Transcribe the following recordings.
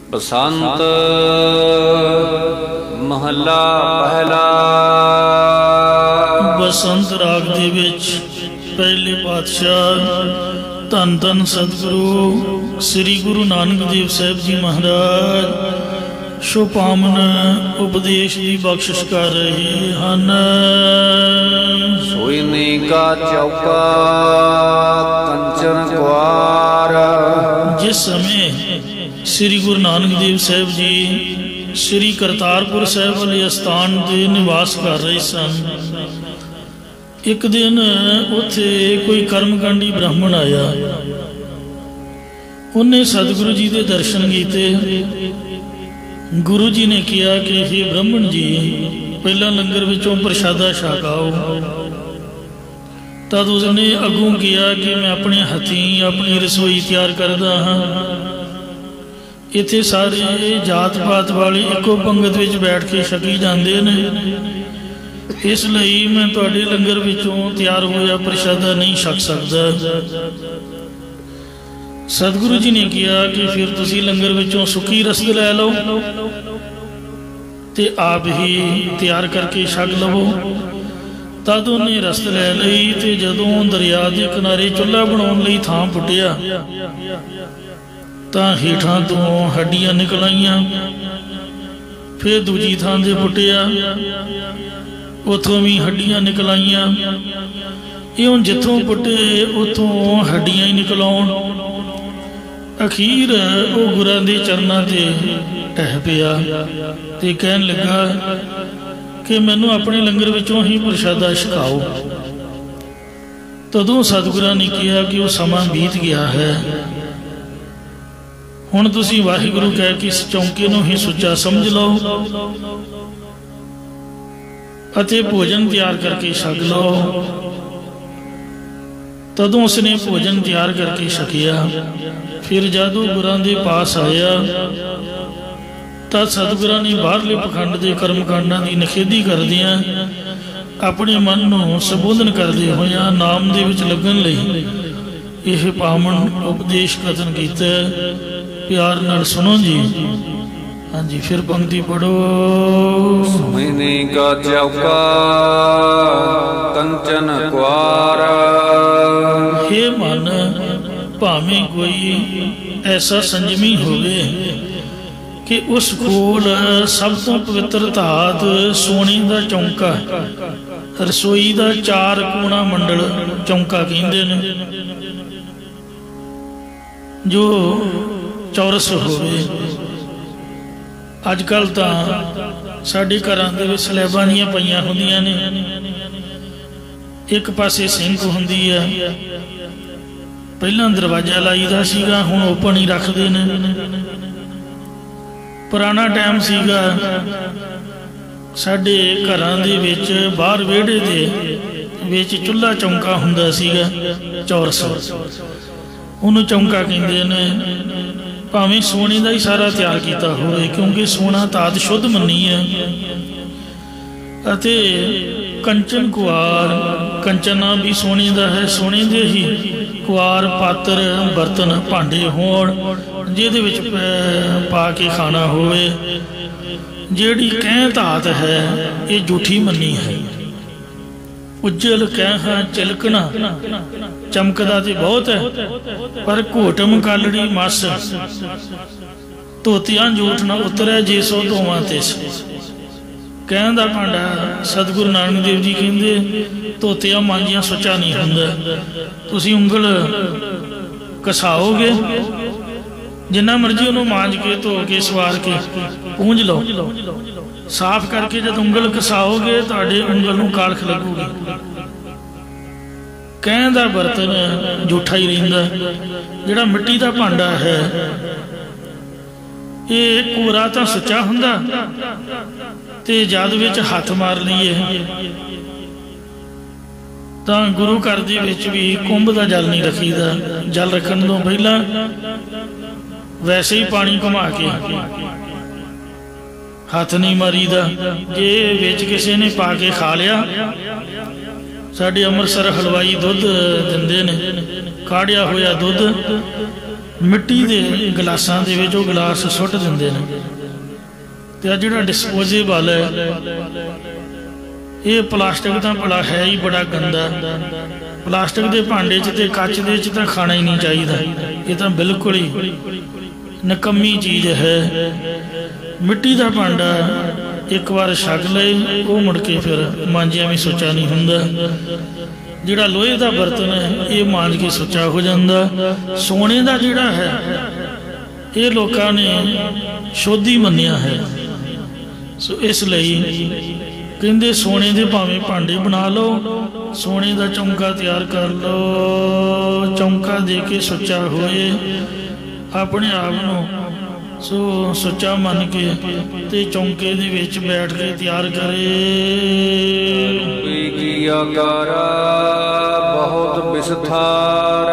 बसंत महला पहला। बसंत राग दे विच पहले पातशाह धन धन सतगुरु श्री गुरु नानक देव साहब जी महाराज शुभामन उपदेश की बख्शिश कर रहे हैं। सोईने का चौका कंचन कुआर। जिस समय श्री गुरु नानक देव साहब जी श्री करतारपुर साहब वाले स्थान के निवास कर रहे सन, एक दिन उत्थे कोई कर्मकांडी ब्राह्मण आया। उन्हें सतगुरु जी के दर्शन किए। गुरु जी ने कहा कि हे ब्राह्मण जी, पहला लंगर विचों प्रशादा छकाओ। तद उसने अगों किया कि मैं अपने हथी अपनी रसोई तैयार करता हाँ। इत्थे सारे जात पात वाले एको पंगत विच बैठ के छकी जाते हैं, इसलिए मैं तुहाडे लंगर विचों तैयार होया प्रशादा नहीं छक सकता। सतगुरु जी ने कहा कि फिर तुसी लंगर विचों सुखी रसद लै लो ते आप ही तैयार करके छक लवो। तद उन्हें रसद लै लई ते जदों दरिया के किनारे चुल्हा बनाउण लई थां पुट्टिया तां हेठां तो हड्डियां निकल आईयां। फिर दूजी थां ते पुट्टिया, उतों भी हड्डियां निकल आईयां। इउं जिथों पुट्टे उतों हड्डियां ही निकल आउण। अखीर वो गुरां दे चरनां ते ढह पिया ते कहन लगा कि मैनू अपने लंगर विचों ही प्रशादा छकाओ। तदों सतगुरां ने कहा कि वो समा बीत गया है, हुण तुसीं वाहिगुरू कह के इस चौंके नूं ही सुच्चा समझ लो अते भोजन तैयार करके छक लो। तदों उसने भोजन तैयार करके छकिया। फिर जदों गुरां दे पास आया तद सतगुरां ने बाहरले पखंड के कर्मकांडां की निखेधी करदियां अपने मन नूं संबोधन करदे होया नाम दे विच लगन लई यह पावन उपदेश कथन कीता। प्यार नाल सुनो जी। हाँ जी, फिर पंक्ति पढ़ो। सोईने का चौका कंचन कुआर। हे मन, भावें कोई ऐसा संजमी होवे कि उस कोल सब तो पवित्र धात सोने का चौंका, रसोई का चार कोणा मंडल चौंका कहते हैं, जो चौरस होवे। अजकल तो साडे घरां दे विच स्लैबां दियां पईयां हुंदियां ने, एक पासे सिंक हुंदी है। पहलां दरवाजा लाईदा सीगा, हुण ओपन ही रखदे ने। पुराना टाइम सीगा, साडे घरां दे विच बाहर विहड़े दे विच चुल्हा चौंका हुंदा सीगा, चौरस, उहनूं चौंका कहंदे ने। भावें सोने का ही सारा तैयार किया होवे, क्योंकि सोना धात शुद्ध मन्नी है। अते कंचन कुआर, कंचना भी सोने का है, सोने के ही कुआर पात्र बर्तन भांडे होण जिहदे विच पा के खाना होवे। जिहड़ी कैं धात है ये झूठी मन्नी है। उज्जल कैहा चिलकना चमकदा तो बहुत है, पर घोटम कालड़ी मस धोतियां झूठ न उतरै जे सो धोवां तिस। कहण दा भांडा सतगुरु नानक देव जी कहंदे धोतियां मांजियां सुच्चा नहीं हुंदा। तुसीं उंगल घसाओगे, जिन्ना मर्जी उन्होंने मांज के धो के सवार के पूंज लो, साफ करके जब उंगल घसाओगे तुहाडे उंगल नूं कालख लगूगी। कहण दा बर्तन झूठा ही रहिंदा। जिहड़ा मिट्टी का भांडा है ये कोरा तो सच्चा हुंदा, ते जद विच हथ मार लईए तां गुरु घर दे विच भी कुंभ का जल नहीं रखीदा। जल रखण तो पहला वैसे ही पानी घुमा के हाथ नहीं मारीदा। जे विच किसी ने पा के खा लिया, साडे अमृतसर हलवाई दुध दिंदे ने, काढ़िया होया दुध मिट्टी के गिलासां दे विच ओह गिलास सुੱਟ दिंदे ने। ते आ जिहड़ा डिस्पोजेबल है ये प्लास्टिक तो भला है ही बड़ा गंदा। प्लास्टिक के भांडे च ते कच दे च तां खाना ही नहीं चाहिए, ये तो बिल्कुल ही नकम्मी चीज़ है। मिट्टी का भांडा एक बार छक ले वो मुड़ के फिर मांजिया भी सुच्चा नहीं हुंदा। जिहड़ा लोहे का बर्तन है ये मांज के सुच्चा हो जाता। सोने का जिहड़ा है ये लोगों ने शुद्ध ही मन्निया है। सो इसलिए कहते सोने के भावें भांडे बना लो, सोने का चौंका तैयार कर लो, चौंका दे के सुच्चा होए अपने आप को सो सुच्चा मन के ते चौंके दे विच बैठ के तैयार करे। बहुत विस्तार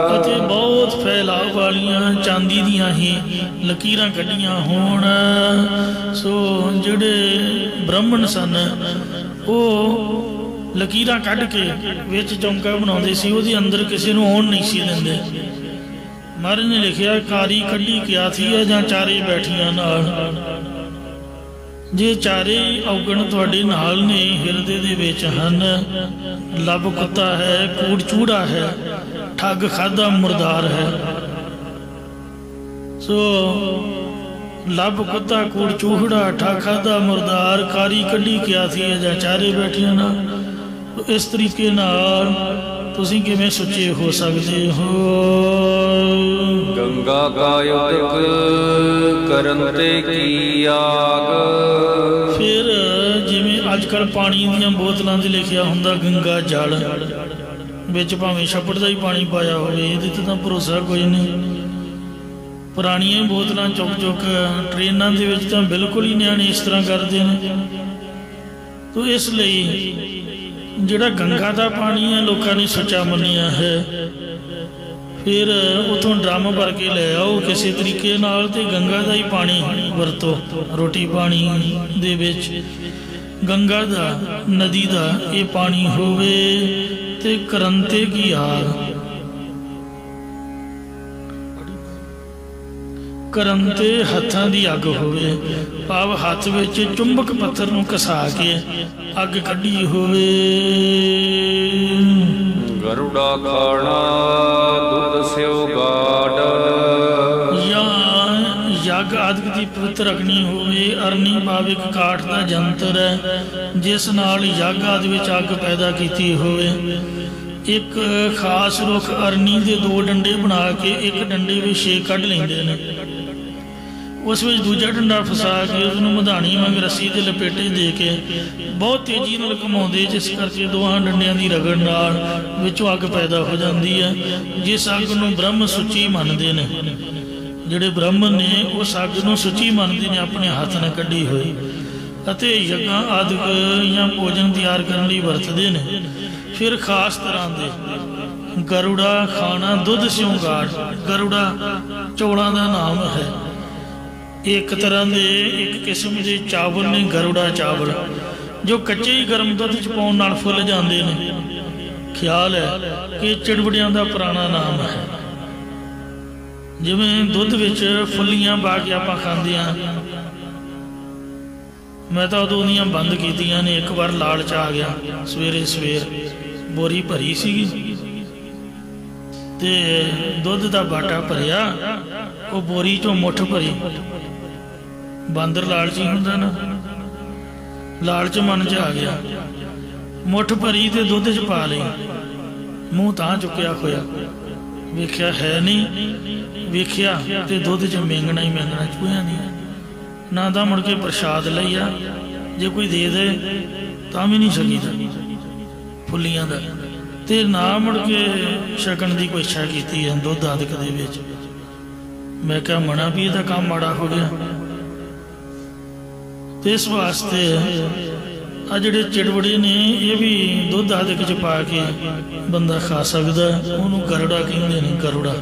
अते बहुत फैलाव वालियां चांदी दियां ही लकीरां कढ़ियां होण। सो जिहड़े ब्राह्मण सन वो लकीरां कढ़ के विच चौंका बनाउंदे सी, उहदे अंदर किसी नूं आउण नहीं सी दिंदे। महाराज ने लिखिया कारी कढ़ी क्या थी जां चारे बैठियां नाल। जे चारे औगण तुहाडे नाल ने हिरदे दे विच हन, लब कुत्ता है, कूड़ चूड़ा है, ठग खादा मुरदार है। सो लब कुत्ता कूड़ चूहड़ा ठग खादा मुरदार, कारी कढ़ी क्या थी जां चारे बैठियां नाल। तो इस तरीके नाल तुसीं किवें सुच्चे हो सकते हो। गंगा का उदक करंते की आग। फिर जिवें अजकल पानी दीयां बोतलां ते लिखिया हुंदा गंगा जल, विच भावें छप्पड़ दा ही पानी पाया होवे, इहदे ते तां भरोसा कोई नहीं। पुरानियां बोतलां चुक चुक ट्रेनां दे विच तां बिल्कुल ही नियाणे इस तरह करदे ने। तो इसलिए जिहड़ा गंगा का पानी है लोगों ने सुच्चा मन्निया है। फिर उतों ड्रम भर के ले आओ किसी तरीके नाल ते गंगा का ही पानी वरतो। रोटी पानी दे विच गंगा का नदी का ये पानी होवे ते करंते की आग। करंते हत्थां दी अग होवे, भाव हाथ विच चुंबक पत्थर नूं घसा के अग कढ़ी होवे। गरुड़ा खाना दुध स्यो गाड। या यग आदि की पवित्र अग्नि होवे। अरनी भाव एक काठ का जंतर है जिस नाल यग आदि विच अग पैदा कीती होवे। एक खास रुख अरनी के दो डंडे बना के एक डंडे विच छे कढ़ लैंदे ने। उस विच दूजा डंडा फसा के उसनूं मधानी वांग रस्सी ते लपेटे दे के बहुत तेजी नाल घुमाउंदे, जिस करके दोहां डंडियां दी रगड़ नाल विचों अग पैदा हो जाती है। जिस अग नूं ब्रह्म सुची मनदे ने, जिहड़े ब्रह्म ने उस अग नूं सुची मनदे ने अपने हत्थ नाल कढ़ी होई अते यज्ञां आदि या भोजन तैयार करने लई वरतदे ने। फिर खास तरह दे गरुड़ा खाना दुध स्यों गाड़। गरुड़ा चौलों का नाम है। एक तरह के एक किस्म के चावल ने गरुड़ा चावल, जो कच्चे ही गर्म दुध च पाउण नाल फुल जाते हैं। ख्याल है कि चिड़वड़ियां का पुराना नाम है। जिवें दुध विच फुल्लियां पा के आपां खांदे हां, मैं तो उदों दियां बंद कीतियां ने। एक बार लालच आ गया, सवेरे सवेर बोरी भरी सीगी ते दुध का बाटा भरिया, वो बोरी चों मुठ भरी। बांदर लालची हुंदा ना, लालच मन च आ गया, मुठ भरी ते दुध च पा लई, मूँह तां चुक्या होया, वेख्या है नहीं, वेख्या ते दुध च मेंगना ही मेंगना, चूहिया नहीं ना। तां मुड़ के प्रसाद लईया, जे कोई दे दे तां भी नहीं सकीदा फुल्लियां दा, ते ना मुड़ के छकण की कोई इच्छा की है दुध आदि दे विच। मैं क्या मना भी इहदा काम माड़ा हो गया। तो इस वास्ते आ जिहड़े चिड़वड़े ने ये भी दुध आदि च पा के बंदा खा सकदा, उहनूं गरुड़ा कहंदे ने। गरुड़ा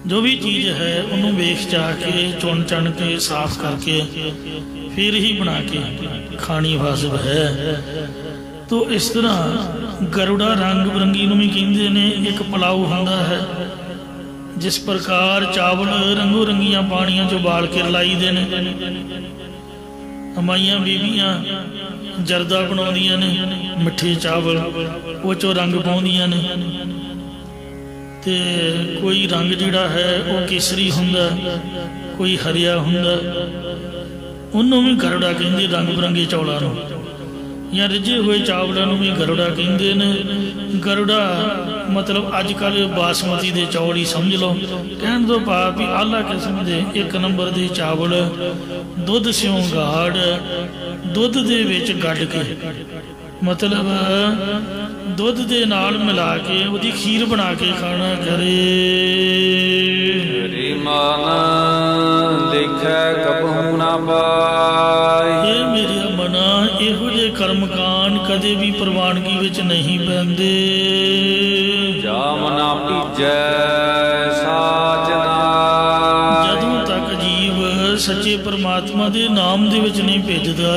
जो भी चीज़ है उन्होंने वेख चाह के चुन चन के साफ करके फिर ही बना के खानी वाजिब है। तो इस तरह गरुड़ा रंग बिरंगी नूं भी कहंदे ने। एक पलाऊ हुंदा है, जिस प्रकार चावल रंगो रंगिया पानिया चो बाल के रलाई दे ने, अमाइया बीबियां जरदा बनाउंदियां ने, मिठे चावल वो चो रंग पाउंदियां ने। ते कोई रंग जिहड़ा है वो केसरी हुंदा, कोई हरिया हुंदा, उन्होंने भी गरड़ा कहते रंग बिरंगे चौलों नूं, या रिझे हुए चावलों भी गरुड़ा कहते हैं। गरुड़ा मतलब अजकल बासमती के चौल ही समझ लो, कहने तो भाव भी आला किस्म के एक नंबर के चावल दुध स्यों गाड़ दुध दे विच गढ़ के, मतलब दुध दे नाल मिला के उहदी खीर बना के खाना करे। ये मेरे मना इहो जे कर्मकांड कदे भी प्रवानगी विच नहीं पैंदे। जामना भीजै साजना, जदों तक जीव सच्चे परमात्मा दे नाम दे विच नहीं भेजदा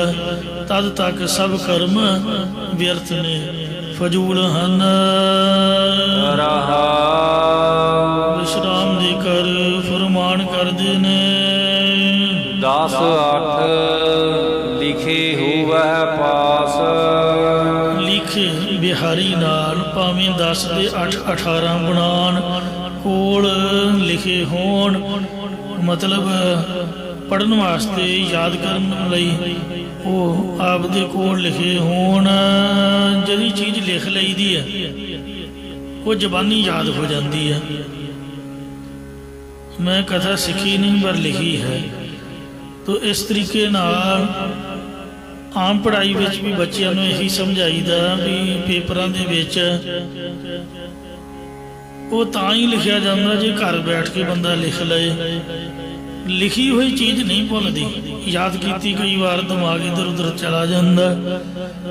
तद तक सब कर्म व्यर्थ ने, फजूल हन। विश्राम दे कर फरमान करदे ने। 10:8 लिखे हुआ पास, लिखे बिहारी नाल भावें 10 दे 8 18 बनान कोल लिखे होण, मतलब पढ़न वास्ते याद करने लई वो आपदे कोल लिखे होण। जिहड़ी चीज़ लिख लईदी है वो जबानी याद हो जाती है। मैं कथा सीखी नहीं पर लिखी है, तो इस तरीके नाल आम पढ़ाई विच भी बच्चों को यही समझाईदा भी पेपरां दे विच वो तां ही लिखिया जाता जे घर बैठ के बंदा लिख लए। लिखी हुई चीज़ नहीं भुलदी, याद की कई बार दिमाग इधर उधर चला जाता।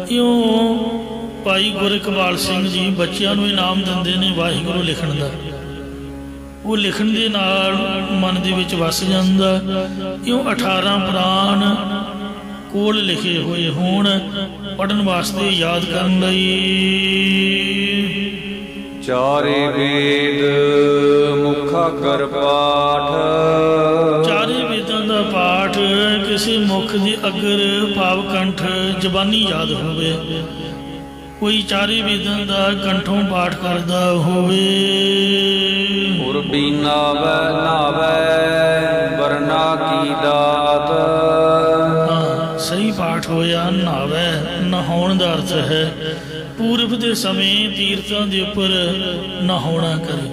इयों भाई गुरइकबाल सिंह जी बच्चों को इनाम दिंदे ने वाहिगुरू लिखण दा, वो लिखण दे नाल मन दे विच वस जांदा। इयों 18 पुराण कोल लिखे हुए होण पढ़न वास्ते याद करन लई। चारे वेद मुखा कर पाठ, चारे वेदां दा पाठ किसी मुख दी अगर भाव कंठ जबानी याद होवे। कोई चारे वेदां दा कंठों पाठ करदा होवे। उर्बी नावै नावै वरना की दात, सही पाठ होया नहावै, नहाउण दा अर्थ है पूर्व के समय तीर्थों के उपर नहाउणा करे।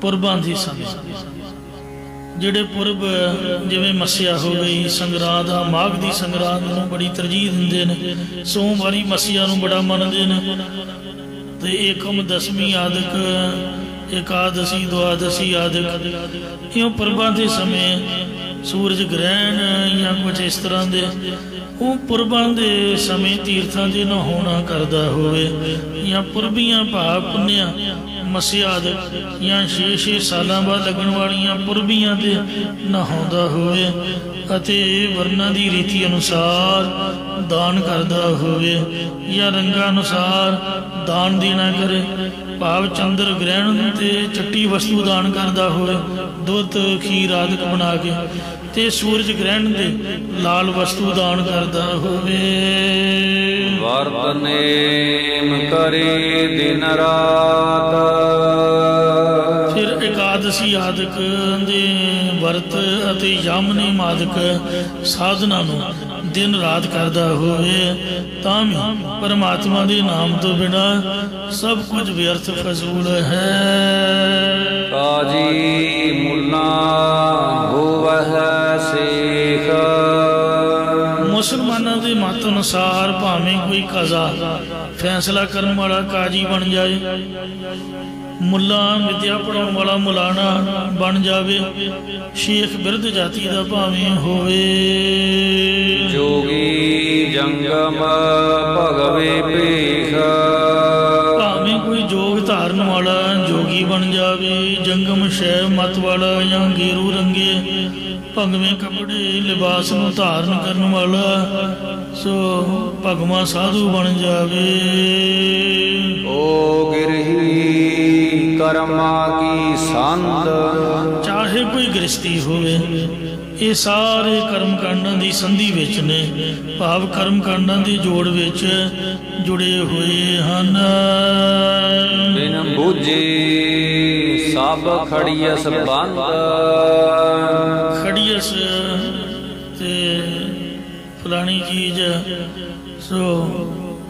पुरबां के समय जिहड़े पुरब जिवें मस्या हो गई, संगरांद माघ की संगरांद नूं बड़ी तरजीह दिंदे ने, सोमवारी मस्या नूं बड़ा मनदे ने, ते एकम दसवीं आदक एकादशी द्वादशी आदक इं पुरबां के समय सूरज ग्रहण या कुछ इस तरह के वो पुरबां दे समय तीर्थां दे नहाउणा करदा होवे, या पुरबियां भाव पुन्निया मस्यादक या 6-6 सालां बाद लगन वालियां पुरबियां ते नहाउंदा होवे, अते वर्णा की रीति अनुसार दान करदा होवे या रंगा अनुसार दान देना करे। भाव चंद्र ग्रहण ते चट्टी वस्तु दान करदा होवे, दुध खीर आदि बना के, ते सूरज ग्रहण दे लाल वस्तु दान करदा होवे। वर्तनेम करे दिन रात, फिर एकादशी आदक दे वर्त अते यामनी मादक साधना नूं दिन रात करदा होवे, तां भी परमात्मा दे नाम तो बिना सब कुछ व्यर्थ फजूल है। काजी मुल्ला होवह शेख, मुसलमानों के मत अनुसार भावें कोई कज़ा फैसला करने वाला काजी बन जाए, मुला विद्या पढ़ाने वाला मुलाना बन जावे, शेख बिरध जाति का भावें होवे, जोगी जंगम भगवे पेख, भावें कोई जोग धारण वाला जोगी बन जावे, जंगम शैव मत वाला या गेरू रंगे भगवें कपड़े लिबास नूं धारण करने वाला सो भगवा साधु बन जावे। ओ गिरही ਕਰਮਾ ਕੀ ਸੰਤ। ਚਾਹੇ ਕੋਈ ਗ੍ਰਸਤੀ ਹੋਵੇ, ਇਹ ਸਾਰੇ ਕਰਮ ਕਾਂਡਾਂ ਦੀ ਸੰਧੀ ਵਿੱਚ ਨੇ, ਭਾਵ ਕਰਮ ਕਾਂਡਾਂ ਦੇ ਜੋੜ ਵਿੱਚ ਜੁੜੇ ਹੋਏ ਹਨ। ਬਿਨ ਬੂਝੇ ਸਭ ਖੜੀਅਸ ਬੰਦ। ਖੜੀਅਸ ਤੇ ਫਲਾਣੀ ਚੀਜ਼ ਸੋ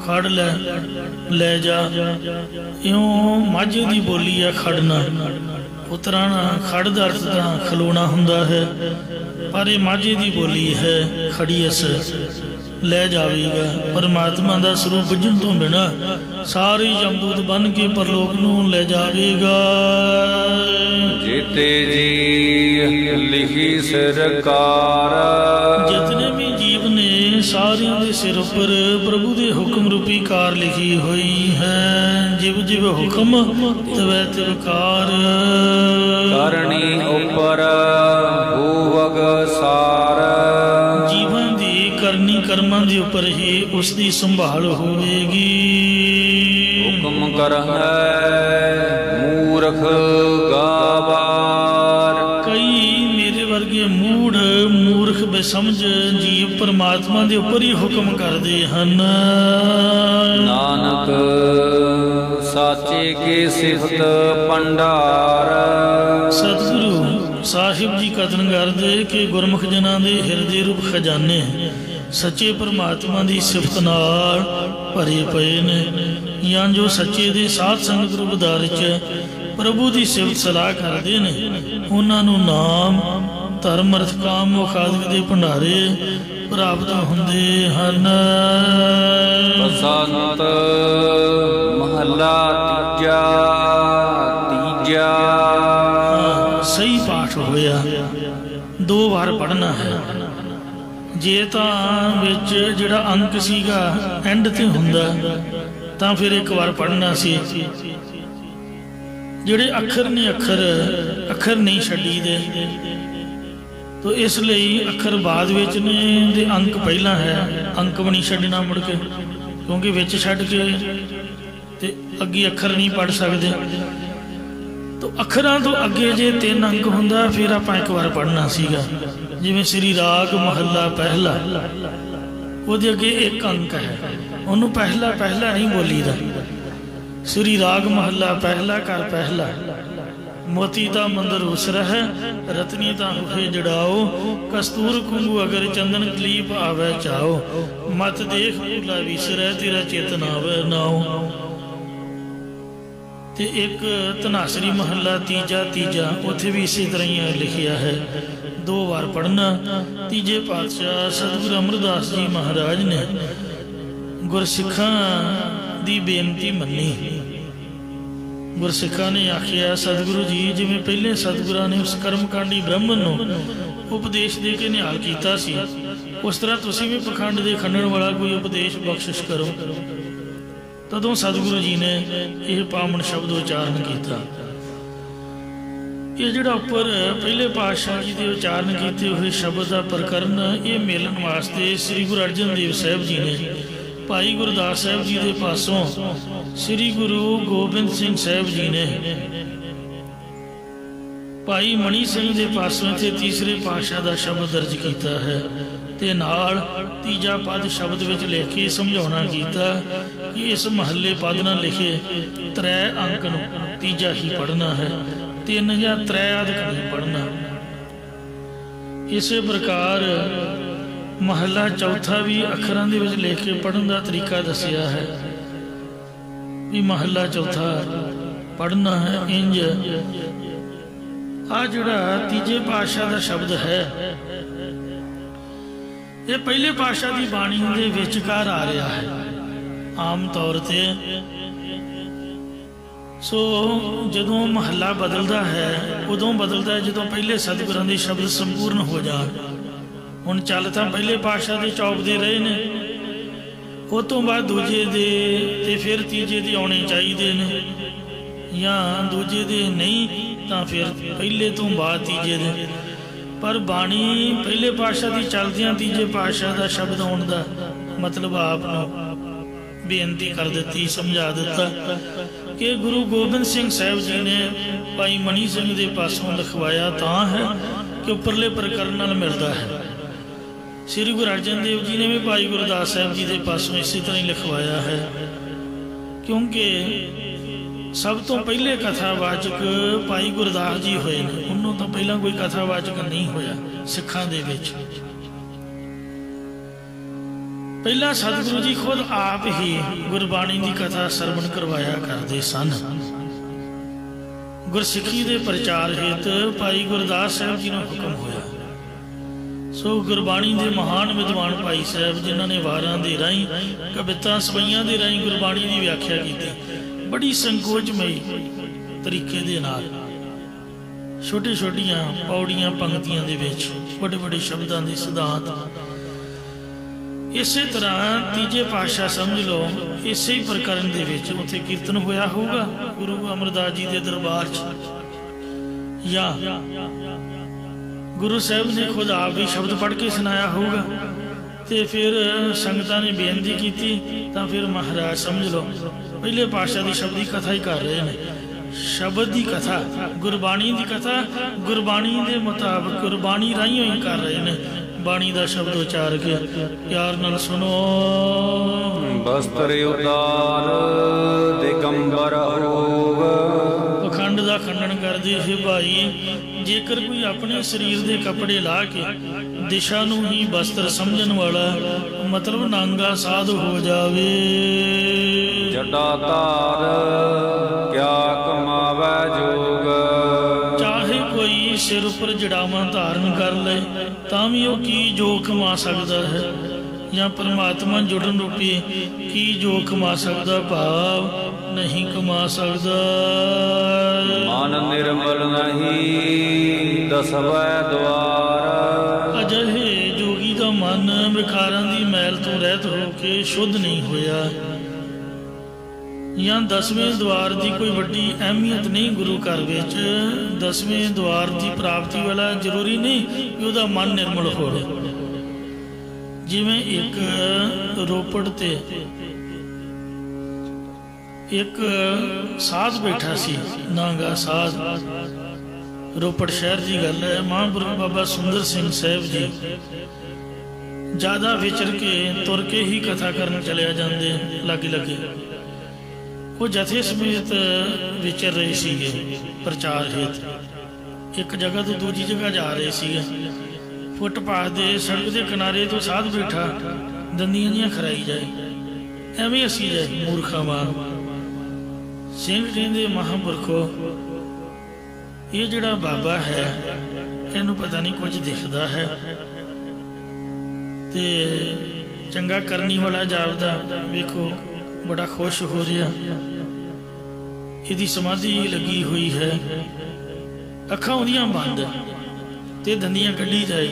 ਖੜ ਲੈ ਜਾ, ਇਉਂ ਮਾਝੇ ਦੀ ਬੋਲੀ ਆ ਖੜਨਾ ਉਤਰਾਣਾ। ਖੜ ਦਾ ਅਰਥ ਤਾਂ ਖਲੋਣਾ ਹੁੰਦਾ ਹੈ, ਪਰ ਇਹ ਮਾਝੇ ਦੀ ਬੋਲੀ ਹੈ। ਖੜੀਅਸ ਲੈ ਜਾਵੇਗਾ। ਪਰਮਾਤਮਾ ਦਾ ਸਰੂਪ ਬੁੱਝਣ ਤੋਂ ਬਿਨਾਂ ਸਾਰੇ ਜਮਦੂਤ ਬਣ ਕੇ ਪਰਲੋਕ ਨੂੰ ਲੈ ਜਾਵੇਗਾ। ਜੀਤੇ ਜੀ ਲਿਖੀ ਸਰਕਾਰ। ਜਿਤਨੇ ਵੀ ਜੀਵ ਨੇ ਸਾਰਿਆਂ ਦੇ ਸਿਰ ਉੱਪਰ ਪ੍ਰਭੂ ਦੇ ਹੁਕਮ ਰੂਪੀ ਕਾਰ ਲਿਖੀ ਹੋਈ ਹੈ। ਜਿਵ ਜਿਵ ਹੁਕਮ ਤਵੈ ਤਿਵ ਕਾਰ। ਕਰਨੀ ਉੱਪਰ ਭੂਵਗ ਸਾਰ। ਜੀਵਾਂ ਦੀ ਕਰਨੀ ਕਰਮਾਂ ਦੇ ਉੱਪਰ ਹੀ ਉਸ ਦੀ ਸੰਭਾਲ ਹੋਵੇਗੀ। ਹੁਕਮ ਕਰਹਿ ਮੂਰਖ ਗਾਵਾਰ। ਕਈ ਮੇਰੇ ਵਰਗੇ ਮੂਰਖ ਬੇਸਮਝ ਜੀਵ ਪਰਮਾਤਮਾ ਦੇ ਉੱਪਰ ਹੀ ਹੁਕਮ ਕਰਦੇ ਹਨ। ਨਾਨਕ ਸਾਚੇ ਕੀ ਸਿਫਤ ਭੰਡਾਰ। ਸਤਿਗੁਰੂ ਸਾਹਿਬ ਜੀ ਕਥਨ ਕਰਦੇ ਕਿ ਗੁਰਮੁਖ ਜਨਾਂ ਦੇ ਹਿਰਦੇ ਰੂਪ ਖਜ਼ਾਨੇ ਸੱਚੇ ਪਰਮਾਤਮਾ ਦੀ ਸਿਫਤ ਨਾਲ ਭਰੇ ਪਏ ਨੇ, ਜਾਂ ਜੋ ਸੱਚੇ ਦੇ ਸਾਧ ਸੰਗਤ ਰੂਪਦਾਰ ਵਿੱਚ ਪ੍ਰਭੂ ਦੀ ਸਿਫਤ ਸਲਾਹ ਕਰਦੇ ਨੇ, ਉਹਨਾਂ ਨੂੰ ਨਾਮ ਧਰਮ ਅਰਥ ਕਾਮ ਮੋਖ ਆਦਿ ਦੇ ਭੰਡਾਰੇ ਪ੍ਰਾਪਤ ਹੁੰਦੇ ਹਨ। ਬਸੰਤ ਮਹਲਾ ਤੀਜਾ। ਸਹੀ ਪਾਠ ਹੋਇਆ, 2 ਵਾਰ ਪੜ੍ਹਨਾ ਹੈ। ਜੇ ਤਾਂ ਵਿੱਚ ਜਿਹੜਾ ਅੰਕ ਸੀਗਾ ਐਂਡ ਤੇ ਹੁੰਦਾ ਤਾਂ ਫਿਰ 1 ਵਾਰ ਪੜ੍ਹਨਾ ਸੀ। ਜਿਹੜੇ ਅੱਖਰ ਨੇ ਅੱਖਰ ਨਹੀਂ ਛੱਡੀ ਦੇ, ਤੋ ਇਸ ਲਈ ਅੱਖਰ ਬਾਅਦ ਵਿੱਚ ਨੇ ਤੇ ਅੰਕ ਪਹਿਲਾਂ ਹੈ। ਅੰਕ ਵੀ ਨਹੀਂ ਛੱਡਣਾ ਮੁੜ ਕੇ, ਕਿਉਂਕਿ ਵਿੱਚ ਛੱਡ ਕੇ ਤੇ ਅੱਗੇ ਅੱਖਰ ਨਹੀਂ ਪੜ੍ਹ ਸਕਦੇ। ਤੋ ਅੱਖਰਾਂ ਤੋਂ ਅੱਗੇ ਜੇ 3 ਅੰਕ ਹੁੰਦਾ ਫਿਰ ਆਪਾਂ 1 ਵਾਰ ਪੜ੍ਹਨਾ ਸੀਗਾ। ਜਿਵੇਂ ਸ੍ਰੀ ਰਾਗ ਮਹੱਲਾ ਪਹਿਲਾ, ਉਹਦੇ ਅੱਗੇ 1 ਅੰਕ ਹੈ, ਉਹਨੂੰ ਪਹਿਲਾ ਨਹੀਂ ਬੋਲੀਦਾ। ਸ੍ਰੀ ਰਾਗ ਮਹੱਲਾ ਪਹਿਲਾ ਕਰ ਪਹਿਲਾ। ਮੋਤੀ ਦਾ ਮੰਦਰ ਉਸਰਹਿ ਰਤਨੀ ਤਾਂ ਹੋਏ ਜੜਾਓ। ਕਸਤੂਰ ਕੁੰਗੂ ਅਗਰ ਚੰਦਨ ਕਲੀਪ ਆਵੇ ਚਾਓ। ਮਤ ਦੇਖ ਭੁਲਾ ਵਿਸਰੈ ਤੇਰਾ ਚੇਤਨ ਆਵੇ ਨਾਉ। ਤੇ ਇੱਕ ਧਨਾਸਰੀ ਮਹੱਲਾ ਤੀਜਾ ਉੱਥੇ ਵੀ ਇਸੇ ਤਰ੍ਹਾਂ ਹੀ ਲਿਖਿਆ ਹੈ। 2 ਵਾਰ ਪੜ੍ਹਨਾ। ਤੀਜੇ ਪਾਤਸ਼ਾਹ ਸਤਿਗੁਰੂ ਅਮਰਦਾਸ ਜੀ ਮਹਾਰਾਜ ਨੇ ਗੁਰਸਿੱਖਾਂ ਦੀ ਬੇਨਤੀ ਮੰਨੀ। ਗੁਰਸਿੱਖਾਂ ਨੇ ਆਖਿਆ, ਸਤਿਗੁਰੂ ਜੀ ਜਿਵੇਂ ਪਹਿਲੇ ਸਤਿਗੁਰਾਂ ਨੇ ਉਸ ਕਰਮਕਾਂਡੀ ਬ੍ਰਾਹਮਣ ਨੂੰ ਉਪਦੇਸ਼ ਦੇ ਕੇ ਨਿਹਾਲ ਕੀਤਾ ਸੀ, ਉਸ ਤਰ੍ਹਾਂ ਤੁਸੀਂ ਵੀ ਪਖੰਡ ਦੇ ਖੰਡਣ ਵਾਲਾ ਕੋਈ ਉਪਦੇਸ਼ ਬਖਸ਼ਿਸ਼ ਕਰੋ। ਤਦੋਂ ਸਤਿਗੁਰੂ ਜੀ ਨੇ ਇਹ ਪਾਵਨ ਸ਼ਬਦ ਉਚਾਰਨ ਕੀਤਾ। ਇਹ ਜਿਹੜਾ ਉੱਪਰ ਪਹਿਲੇ ਪਾਤਸ਼ਾਹ ਜੀ ਦੇ ਉਚਾਰਨ ਕੀਤੇ ਹੋਏ ਸ਼ਬਦ ਦਾ ਪ੍ਰਕਰਨ, ਇਹ ਮਿਲਣ ਵਾਸਤੇ ਸ੍ਰੀ ਗੁਰੂ ਅਰਜਨ ਦੇਵ ਸਾਹਿਬ ਜੀ ਨੇ ਭਾਈ ਗੁਰਦਾਸ ਸਾਹਿਬ ਜੀ ਦੇ ਪਾਸੋਂ ਸ੍ਰੀ ਗੁਰੂ ਗੋਬਿੰਦ ਸਿੰਘ ਸਾਹਿਬ ਜੀ ਨੇ ਭਾਈ ਮਣੀ ਸਿੰਘ ਦੇ ਪਾਸੋਂ ਇੱਥੇ ਤੀਸਰੇ ਪਾਤਸ਼ਾਹ ਦਾ ਸ਼ਬਦ ਦਰਜ ਕੀਤਾ ਹੈ। ਤੇ ਨਾਲ ਤੀਜਾ ਪਦ ਸ਼ਬਦ ਵਿੱਚ ਲਿਖ ਕੇ ਸਮਝਾਉਣਾ ਕੀਤਾ ਕਿ ਇਸ ਮਹੱਲੇ ਪਦ ਨਾਲ ਲਿਖੇ 3 ਅੰਕ ਨੂੰ ਤੀਜਾ ਹੀ ਪੜ੍ਹਨਾ ਹੈ, 3 ਜਾਂ 3 ਅਧਿਕ ਨਹੀਂ ਪੜ੍ਹਨਾ। ਇਸੇ ਪ੍ਰਕਾਰ ਮਹੱਲਾ ਚੌਥਾ ਵੀ ਅੱਖਰਾਂ ਦੇ ਵਿੱਚ ਲਿਖ ਕੇ ਪੜ੍ਹਨ ਦਾ ਤਰੀਕਾ ਦੱਸਿਆ ਹੈ ਵੀ ਮਹੱਲਾ ਚੌਥਾ ਪੜ੍ਹਨਾ ਹੈ ਇੰਜ। ਆ ਜਿਹੜਾ ਤੀਜੇ ਪਾਤਸ਼ਾਹ ਦਾ ਸ਼ਬਦ ਹੈ, ਇਹ ਪਹਿਲੇ ਪਾਤਸ਼ਾਹ ਦੀ ਬਾਣੀ ਦੇ ਵਿਚਕਾਰ ਆ ਰਿਹਾ ਹੈ ਆਮ ਤੌਰ ਤੇ। ਸੋ ਜਦੋਂ ਮਹੱਲਾ ਬਦਲਦਾ ਹੈ ਉਦੋਂ ਬਦਲਦਾ ਹੈ ਜਦੋਂ ਪਹਿਲੇ ਸਤਿਗੁਰਾਂ ਦੇ ਸ਼ਬਦ ਸੰਪੂਰਨ ਹੋ ਜਾਣ। ਹੁਣ ਚੱਲ ਤਾਂ ਪਹਿਲੇ ਪਾਤਸ਼ਾਹ ਦੇ ਚੌਪਦੇ ਰਹੇ ਨੇ, ਉਹ ਤੋਂ ਬਾਅਦ ਦੂਜੇ ਦੇ ਤੇ ਫਿਰ ਤੀਜੇ ਦੇ ਆਉਣੇ ਚਾਹੀਦੇ ਨੇ, ਜਾਂ ਦੂਜੇ ਦੇ ਨਹੀਂ ਤਾਂ ਫਿਰ ਪਹਿਲੇ ਤੋਂ ਬਾਅਦ ਤੀਜੇ ਦੇ। ਪਰ ਬਾਣੀ ਪਹਿਲੇ ਪਾਤਸ਼ਾਹ ਦੀ ਚੱਲਦਿਆਂ ਤੀਜੇ ਪਾਤਸ਼ਾਹ ਦਾ ਸ਼ਬਦ ਆਉਣ ਦਾ ਮਤਲਬ ਆਪ ਨੂੰ ਬੇਨਤੀ ਕਰ ਦਿੱਤੀ, ਸਮਝਾ ਦਿੱਤਾ। कि गुरु गोबिंद सिंह साहब जी ने भाई मनी सिंह के पासों लिखवाया तां है कि उपरले प्रकरण नाल मिलता है। श्री गुरु अर्जन देव जी ने भी भाई गुरदास साहब जी के पासों इसी तरह ही लिखवाया है, क्योंकि सब तो पहले कथावाचक भाई गुरदास जी होए ने, उन्होंने तो पहला कोई कथावाचक नहीं होया सिखां दे विच। पहला सतगुरु जी खुद आप ही गुरबाणी की कथा सरवण करवाया करते सन। गुरसिੱਖੀ के प्रचार हेतु भाई गुरदास साहब जी ने हुक्म होया। सो गुरबाणी के महान विद्वान भाई साहब जिन्होंने वारां दे राही कविता सवैयां दे राही गुरबाणी की व्याख्या की, बड़ी संकोचमई तरीके दे नाल छोटी छोटियां पौड़ियां पंक्तियां दे विच बड़े बड़े शब्दों के सिद्धांत। इसे तरह तीजे पातशाह समझ लो इसे ही प्रकरण दे विच उत्थे कीर्तन होया होगा गुरु अमरदास जी के दरबार च, या गुरु साहब ने खुद आप भी शब्द पढ़ के सुनाया होगा, तो फिर संगतां ने बेनती की, तो फिर महाराज समझ लो पहले पातशाह की शब्द की कथा ही कर रहे हैं। शब्द की कथा गुरबाणी की कथा गुरबाणी के मुताबिक गुरबाणी राही ही कर रहे हैं। बाणी का शब्द उचार के प्यार नाल सुनो। वस्त्र उतार दिगंबर होग। पखंड का खंडन करते है भाई, जेकर कोई अपने शरीर के कपड़े ला के दिशा नूं ही वस्त्र समझन वाला मतलब नांगा साध हो जावे। जटाधार क्या कमावै जोग। चाहे कोई सिर उपर जड़ावां धारण कर ले तां भी वो की जो कमा सकता है, या परमात्मा जुड़न रूपी की जो कमा सकता, भाव नहीं कमा सकता। मन निर्मल नहीं दसवै द्वार। अजहे जोगी का मन विकारां दी मैल तो रहत होके शुद्ध नहीं होया, या 10वें द्वार की कोई वड्डी अहमियत नहीं गुरु घर विच। 10वें द्वार की प्राप्ति वाला जरूरी नहीं कि उसका मन निर्मल हो। जिवें एक रोपड़ ते एक साध बैठा सी, नांगा साध, रोपड़ शहर की गल है। महापुरुष बाबा सुंदर सिंह साहब जी ज़्यादा विचर के तुर के ही कथा करन चलिया जाते लागे लागे। वो जथे समेत विचर रहे सीगे प्रचार हेतु, एक जगह तो दूजी जगह जा रहे सीगे। फुटपाथ के सड़क के किनारे तो साध बैठा दंदियां जियां खराई जाए, एवें असी जाए मूर्खा वांग। सिंह कहते महापुरखो ये जड़ा बाबा है इनू पता नहीं कुछ दिखता है, ते चंगा करनी वाला जापदा, वेखो बड़ा खुश हो रहा, इसकी समाधि लगी हुई है, अखा उदियां बंद ते दंदियां कढ़ी जाए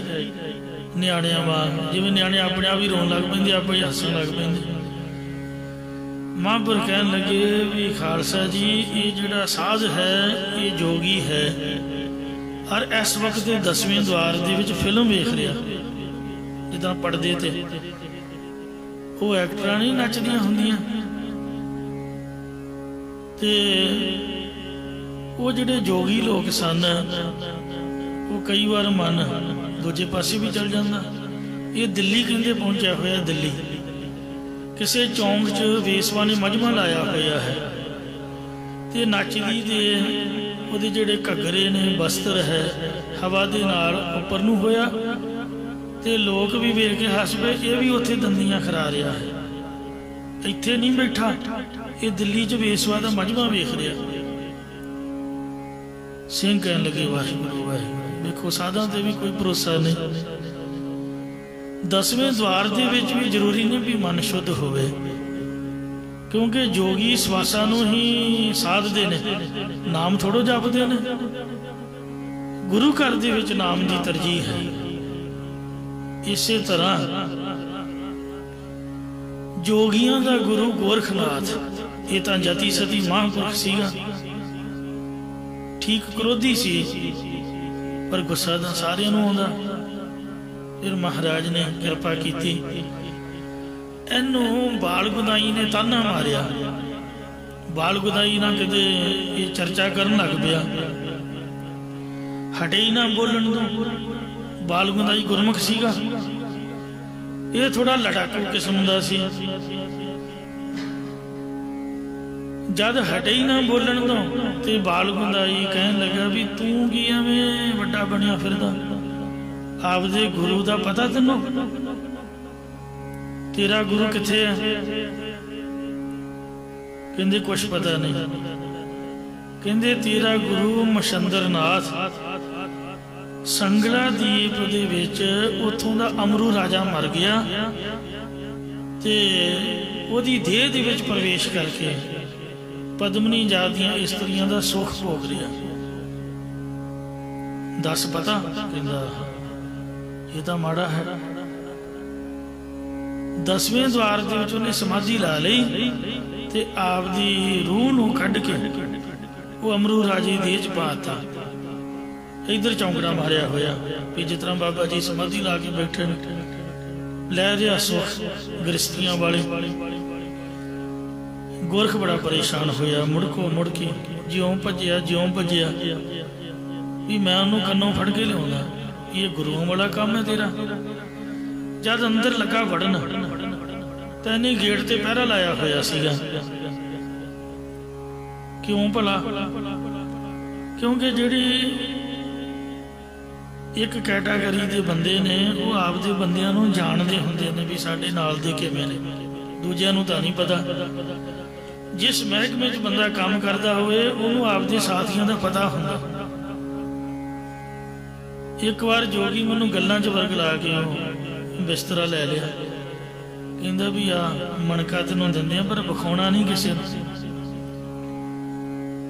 न्याणियां वांग, जिवें न्याणे अपने आप ही रोन लग पैंदे, आप ही हसन लग पैंदे। महापुर कहन लगे भी खालसा जी ये जिहड़ा साध है ये जोगी है, और इस वक्त 10वें द्वार दे विच फिल्म वेख रहा, जिद्दां पढ़दे ते वो एक्टरां नहीं नचदियां हुंदियां, ते वो जिहड़े जोगी लोग सन वो कई बार मन दूजे पासे भी चल जाता। ये दिल्ली कहते पहुंचा होया, दिल्ली किसी चौंक च वेसवा ने मजमा लाया होया है, ते नचदी दे उहदे जिहड़े घग्गरे ने वस्त्र है हवा दे नाल उपर नूं होया, ते लोग भी वेख के हस पे, ये भी उत्थे दंदियां खरा रहा है, इत्थे नहीं बैठा, ये दिल्ली च वेसवा का मजमा वेख रहा। सिंह कहन लगे वाहिगुरू वाहिगुरू, देखो साधां ते भी कोई भरोसा नहीं। 10वें द्वार दे विच भी जरूरी नहीं भी मन शुद्ध होवे, क्योंकि जोगी सवासां नूं ही साधदे ने, नाम थोड़ो जपदे ने। गुरु घर दे विच नाम की तरजीह है। इसे तरह जोगियां का गुरु गोरखनाथ, ये तो जति सती महापुरख सीगा, ठीक क्रोधी सी पर गुस्सा तो सारे नूं आउंदा। फिर महाराज ने कृपा की, इनू बाल गुदाई ने ताना मारिया, बाल गुदाई ना किते ये चर्चा करन लग पिया, हटे ही ना बोलन तो। बाल गुदाई गुरमुख सीगा, ये थोड़ा लड़ाकू किस्म का सी। जद हटे ही ना बोलन तो बाल गुदाई कहन लगा भी तू की एवें वड्डा बनिया फिरदा, आपदे गुरु का पता तैनूं? तेरा गुरु किथे है? कहंदे कुछ पता नहीं। कहंदे तेरा गुरु मछंदर नाथ संगला दीप दे विच उत्थों दा अमरू राजा मर गया ते ओदी देह दे विच प्रवेश करके पद्मनी जात दियां इस्त्रियां दा सुख भोग लिया। दस पता? कहंदा ये तो माड़ा है। 10वें द्वार दे विच उन्हें समाधि ला लई ते आपदी रूह नूं कढ के वो अमरू राजे देह च पाता। इधर चौंकड़ा मारिया होया भी जिस तरह बाबा जी समाधि ला के बैठे लै रहा सुख गृहस्थियां वाले। गोरख बड़ा परेशान होया, मुड़को मुड़के ज्यों भजया ज्यों भजया भी मैं उन्होंने कन्नों फड़ के लिया, ये गुरुओं वाला काम है तेरा। जब अंदर लगा वड़न तो इन्हें गेट ते पहरा लाया होया सीगा। क्यों भला? क्योंकि जिहड़ी एक कैटागरी के बंदे ने वो आपदे बंदियां नूं जानदे हुंदे ने भी साडे नाल दे किवें ने, दूजिआं नूं तां नहीं पता। जिस महकमे च बंदा काम करता होवे उहनूं आपदे साथियां दा पता हुंदा। एक बार जोगी मैनूं गल्लां च वरगला के बिस्तरा लै लिया, कहंदा भी आ मणका तैनूं दिंदे पर विखाउणा नहीं किसी नूं,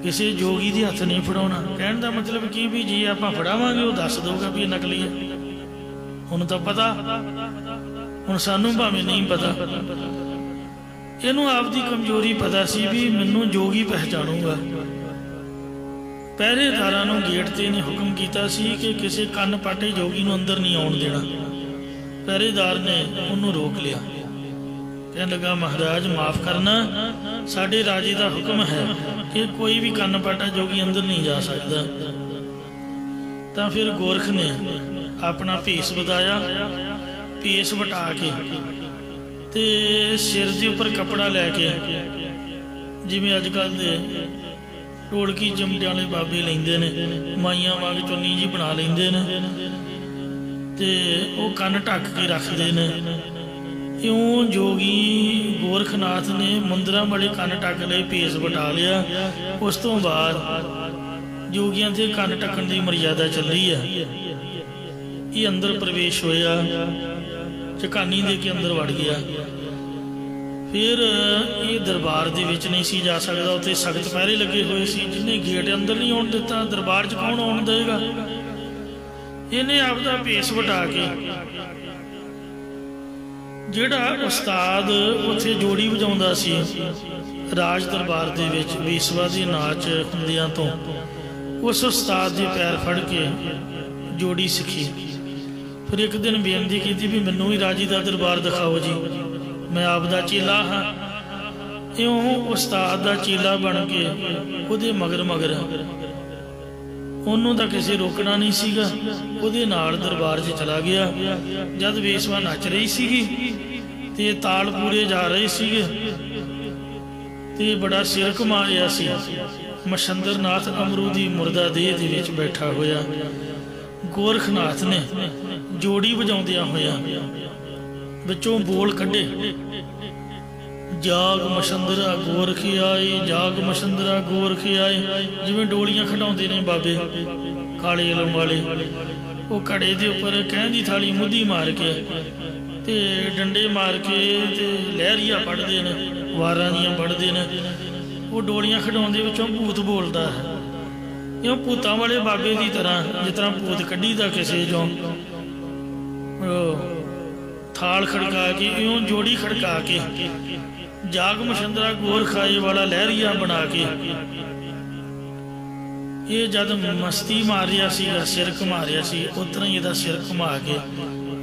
किसी जोगी के हथ नहीं फड़ाना। कहने का मतलब की भी जी आप फड़ावांगे वो दस दोगा भी नकली है। उन्होंने तो पता, हुण सानू भावें नहीं पता। इनू आपकी कमजोरी पता सी भी मैनू जोगी पहचानूंगा। पहरेदारां नूं गेट ते ने हुक्म किया सी कि किसी कन्न पाटे जोगी नूं अंदर नहीं आउण देना। पहरेदार ने उन्होंने रोक लिया, कहने लगा महाराज माफ़ करना, साडे राजे का हुक्म है कि कोई भी कन्न पाटा जोगी अंदर नहीं जा सकता। तो फिर गोरख ने अपना भेस बताया, भेस वटा के ते सिर के उपर कपड़ा लैके जिमें अजकल दे ढोलकी चिमटे वाले बाबे लेंदे ने, माइया वांग चुन्नी जी बना लेंदे ने ते वो कन्न ढक के रखते ने। इउं जोगी गोरखनाथ ने मुंदरा बड़े कन्न ढक ले, भेस वटा लिया। उस तो बाद जोगियां के कन्न ढकण की मर्यादा चली है। ये अंदर प्रवेश होया, झकानी दे के अंदर वड़ गया। फिर ये दरबार दे विच नहीं सी जा सकता, उत्ते सख्त पहरे लगे हुए सी। जिन्हें गेट अंदर नहीं आउण दिता, दरबार च कौन आउण देगा? इन्हें आपदा भेस वटा के जिहड़ा उस्ताद उत्थे जोड़ी वजाउंदा सी राज दरबार दे विच वेसवा दे नाच हुंदियां तो, उस उस्ताद दे पैर फड़ के जोड़ी सीखी। फिर एक दिन बेनती की भी मैनूं भी राजी का दरबार दिखाओ जी, मैं आपदा चेला हाँ। इउं उस्ताद का चेला बन के उहदे मगर मगर उन्होंने तो किसी रोकना नहीं सीगा, उहदे नाल दरबार च चला गया। जब वेसवा नच रही सीगी ते ताल पूरे जा रहे सीगे ते बड़ा सिर घुमा रहा सी। मछंदर नाथ अमरू दी मुर्दा देह दे विच बैठा होया। गोरखनाथ ने जोड़ी वजाउंदियां होया विचों बोल कढे, जाग मछंदरा गोरख आए, जाग मछंदरा गोरख आए। जिवें डोलियां खिडाउंदे ने बाबे काले इलम वाले, वो घड़े के उपर कहण दी थाली मुद्धी मार के ते डंडे मार के ते लहरिया पढ़ते हैं, वारां दियां पढ़ते हैं। वो डोलियां खिडाउंदे विचों भूत बोलता है। इउं भूतां वाले बाबे की तरह, जिस तरह भूत कढ़ी दा किसी चों थाल खड़का के, इउं जोड़ी खड़का के जाग मछंदरा गोरखाए वाला लहरिया बना के ये जद मस्ती मार रहा सीगा, सिर घुमा रहा सी, उतना ही इहदा सिर घुमा के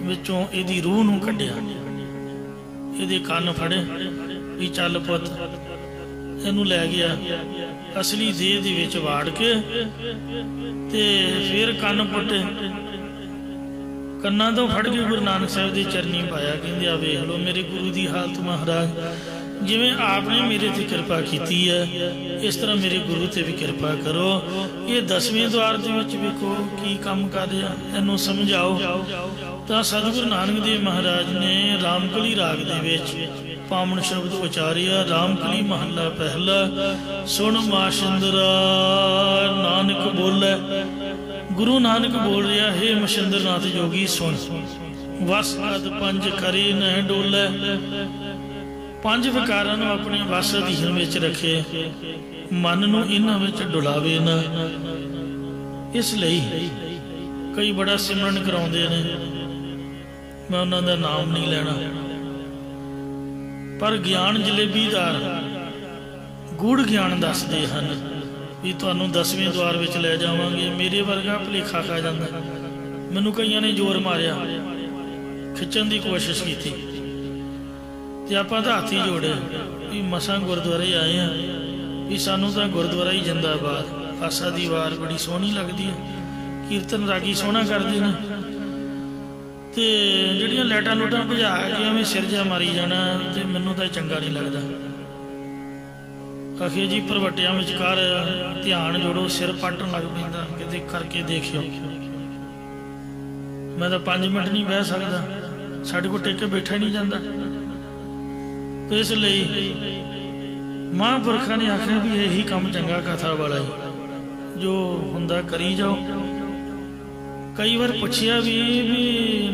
विचों इहदी रूह नूं कढिया, इहदे कन्न फड़े भी चल पुत ਇਹਨੂੰ ਲੈ ਗਿਆ असली देह ਦੇ ਵਿੱਚ ਵਾੜ ਕੇ ਤੇ ਫਿਰ ਕੰਨ ਪੁੱਟੇ ਕੰਨਾਂ ਤੋਂ ਫੜ ਕੇ ਗੁਰੂ ਨਾਨਕ ਸਾਹਿਬ ਦੇ ਚਰਨੀ ਪਾਇਆ। ਕਹਿੰਦੇ ਆ ਵੇਖ ਲਓ ਮੇਰੇ ਗੁਰੂ ਦੀ ਹਾਲਤ ਮਹਾਰਾਜ, ਜਿਵੇਂ ਆਪ ਨੇ ਮੇਰੇ ਤੇ ਕਿਰਪਾ ਕੀਤੀ ਹੈ ਇਸ ਤਰ੍ਹਾਂ ਮੇਰੇ ਗੁਰੂ ਤੇ ਵੀ ਕਿਰਪਾ ਕਰੋ। ਇਹ 10ਵੇਂ ਦੁਆਰ ਦੇ ਵਿੱਚ ਵੇਖੋ ਕੀ ਕੰਮ ਕਰ ਰਿਹਾ, ਇਹਨੂੰ ਸਮਝਾਓ। ਤਾਂ ਸਤਿਗੁਰੂ ਨਾਨਕ ਦੇਵ ਮਹਾਰਾਜ ਨੇ ਰਾਮਕਲੀ ਰਾਗ ਦੇ ਵਿੱਚ ਪਾਵਨ ਸ਼ਬਦ ਉਚਾਰਿਆ। ਰਾਮਕਲੀ ਮਹੱਲਾ ਪਹਿਲਾ। ਸੁਣ ਮਾਸ਼ਿੰਦਰਾ ਨਾਨਕ ਬੋਲੇ। ਗੁਰੂ ਨਾਨਕ ਬੋਲ ਰਿਹਾ, ਹੇ ਮਸ਼ਿੰਦਰਨਾਥ ਜੋਗੀ ਸੁਣ। ਵਸ ਅਦ ਪੰਜ ਕਰੇ ਨਹਿ ਡੋਲੇ। ਪੰਜ ਵਿਕਾਰਾਂ ਨੂੰ ਆਪਣੇ ਵਸ ਅਧੀਨ ਵਿੱਚ ਰੱਖੇ, ਮਨ ਨੂੰ ਇਹਨਾਂ ਵਿੱਚ ਡੁਲਾਵੇ ਨਾ। ਇਸ ਲਈ ਕਈ ਬੜਾ ਸਿਮਰਨ ਕਰਾਉਂਦੇ ਨੇ, ਮੈਂ ਉਹਨਾਂ ਦਾ ਨਾਮ ਨਹੀਂ ਲੈਣਾ, ਪਰ ਗਿਆਨ ਜਲੇਬੀਦਾਰ ਗੂੜ ਗਿਆਨ ਦੱਸਦੇ ਹਨ ਵੀ ਤੁਹਾਨੂੰ 10ਵੇਂ ਦੁਆਰ ਵਿੱਚ ਲੈ ਜਾਵਾਂਗੇ। ਮੇਰੇ ਵਰਗਾ ਭੁਲੇਖਾ ਖਾ ਜਾਂਦਾ। ਮੈਨੂੰ ਕਈਆਂ ਨੇ ਜ਼ੋਰ ਮਾਰਿਆ, ਖਿੱਚਣ ਦੀ ਕੋਸ਼ਿਸ਼ ਕੀਤੀ ਤੇ ਆਪਾਂ ਤਾਂ ਹੱਥ ਹੀ ਜੋੜੇ ਵੀ ਮਸਾਂ ਗੁਰਦੁਆਰੇ ਆਏ ਆ ਵੀ ਸਾਨੂੰ ਤਾਂ ਗੁਰਦੁਆਰਾ ਹੀ ਜਿੰਦਾਬਾਦ। ਆਸਾ ਦੀ ਵਾਰ ਬੜੀ ਸੋਹਣੀ ਲੱਗਦੀ ਹੈ, ਕੀਰਤਨ ਰਾਗੀ ਸੋਹਣਾ ਕਰਦੇ ਨੇ ਤੇ ਜਿਹੜੀਆਂ ਲਾਈਟਾਂ ਲੂਟਾਂ ਭਜਾ ਕੇ ਐਵੇਂ ਸਿਰ ਜਿਹਾ ਮਾਰੀ ਜਾਣਾ ਤੇ ਮੈਨੂੰ ਤਾਂ ਚੰਗਾ ਨਹੀਂ ਲੱਗਦਾ। ਆਖੇ ਜੀ ਪ੍ਰਵਟਿਆਂ ਵਿਚਕਾਰ ਧਿਆਨ ਜੋੜੋ, ਸਿਰ ਪੱਟਣ ਲੱਗ ਪੈਂਦਾ, ਕਿਤੇ ਕਰਕੇ ਦੇਖਿਓ। ਮੈਂ ਤਾਂ 5 ਮਿੰਟ ਨਹੀਂ ਬਹਿ ਸਕਦਾ, ਸਾਡੇ ਕੋਲ ਟਿਕ ਕੇ ਬੈਠਾ ਨਹੀਂ ਜਾਂਦਾ। ਤੇ ਇਸ ਲਈ ਮਹਾਂਪੁਰਖਾਂ ਨੇ ਆਖਿਆ ਵੀ ਇਹੀ ਕੰਮ ਚੰਗਾ ਕਥਾ ਵਾਲਾ ਹੀ, ਜੋ ਹੁੰਦਾ ਕਰੀ ਜਾਓ। ਕਈ ਵਾਰ ਪੁੱਛਿਆ ਵੀ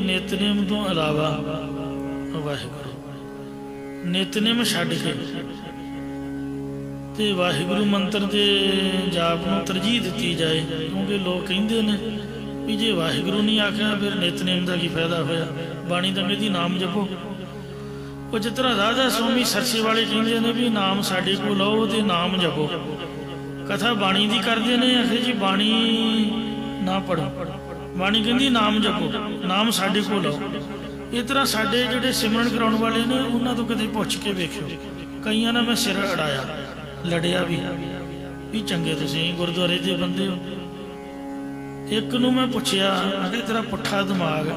ਨਿਤਨੇਮ ਤੋਂ ਇਲਾਵਾ ਵਾਹਿਗੁਰੂ ਨਿਤਨੇਮ ਛੱਡ ਕੇ ਤੇ ਵਾਹਿਗੁਰੂ ਮੰਤਰ ਦੇ ਜਾਪ ਨੂੰ ਤਰਜੀਹ ਦਿੱਤੀ ਜਾਏ, ਕਿਉਂਕਿ ਲੋਕ ਕਹਿੰਦੇ ਨੇ ਵੀ ਜੇ ਵਾਹਿਗੁਰੂ ਨਹੀਂ ਆਖਿਆ ਫਿਰ ਨਿਤਨੇਮ ਦਾ ਕੀ ਫਾਇਦਾ ਹੋਇਆ। ਬਾਣੀ ਤਾਂ ਕਹਿੰਦੀ ਨਾਮ ਜਪੋ। ਉਹ ਜਿਸ ਤਰ੍ਹਾਂ ਰਾਧਾ ਸਵਾਮੀ ਸਰਸੇ ਵਾਲੇ ਕਹਿੰਦੇ ਨੇ ਵੀ ਨਾਮ ਸਾਡੇ ਕੋਲ ਆਓ ਤੇ ਨਾਮ ਜਪੋ। ਕਥਾ ਬਾਣੀ ਦੀ ਕਰਦੇ ਨੇ, ਆਖੇ ਜੀ ਬਾਣੀ ਨਾ ਪੜੋ, ਬਾਣੀ ਕਹਿੰਦੀ ਨਾਮ ਜਪੋ, ਨਾਮ ਸਾਡੇ ਕੋਲ ਆਓ। ਇਸ ਤਰ੍ਹਾਂ ਸਾਡੇ ਜਿਹੜੇ ਸਿਮਰਨ ਕਰਾਉਣ ਵਾਲੇ ਨੇ ਉਹਨਾਂ ਤੋਂ ਕਦੇ ਪੁੱਛ ਕੇ ਵੇਖਿਓ। ਕਈਆਂ ਨਾਲ ਮੈਂ ਸਿਰ ਅੜਾਇਆ, ਲੜਿਆ ਵੀ ਚੰਗੇ ਤੁਸੀਂ ਗੁਰਦੁਆਰੇ ਦੇ ਬੰਦੇ ਹੋ। ਇੱਕ ਨੂੰ ਮੈਂ ਪੁੱਛਿਆ, ਮੈਂ ਕਿਹਾ ਤੇਰਾ ਪੁੱਠਾ ਦਿਮਾਗ,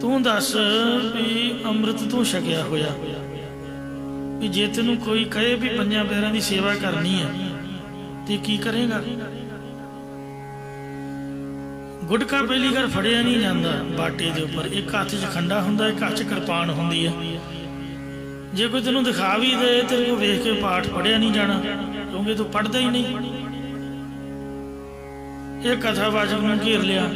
ਤੂੰ ਦੱਸ ਵੀ ਅੰਮ੍ਰਿਤ ਤੂੰ ਛਕਿਆ ਹੋਇਆ ਵੀ ਜੇ ਤੈਨੂੰ ਕੋਈ ਕਹੇ ਵੀ ਪੰਜਾਂ ਪਿਆਰਿਆਂ ਦੀ ਸੇਵਾ ਕਰਨੀ ਹੈ ਤੇ ਕੀ ਕਰੇਗਾ। ਗੁਟਕਾ ਪਹਿਲੀ ਵਾਰ ਫੜਿਆ ਨਹੀਂ ਜਾਂਦਾ ਬਾਟੇ ਦੇ ਉੱਪਰ, ਇੱਕ ਹੱਥ 'ਚ ਖੰਡਾ ਹੁੰਦਾ, ਇੱਕ ਹੱਥ 'ਚ ਕਿਰਪਾਨ ਹੁੰਦੀ ਹੈ। ਜੇ ਕੋਈ ਤੈਨੂੰ ਦਿਖਾ ਵੀ ਦੇ ਤੇਰੇ ਕੋਲ ਵੇਖ ਕੇ ਪਾਠ ਪੜ੍ਹਿਆ ਨਹੀਂ ਜਾਣਾ, ਕਿਉਂਕਿ ਤੂੰ ਪੜ੍ਹਦਾ ਹੀ ਨਹੀਂ। ਇਹ ਕਥਾਵਾਚਕ ਨੂੰ ਘੇਰ ਲਿਆ।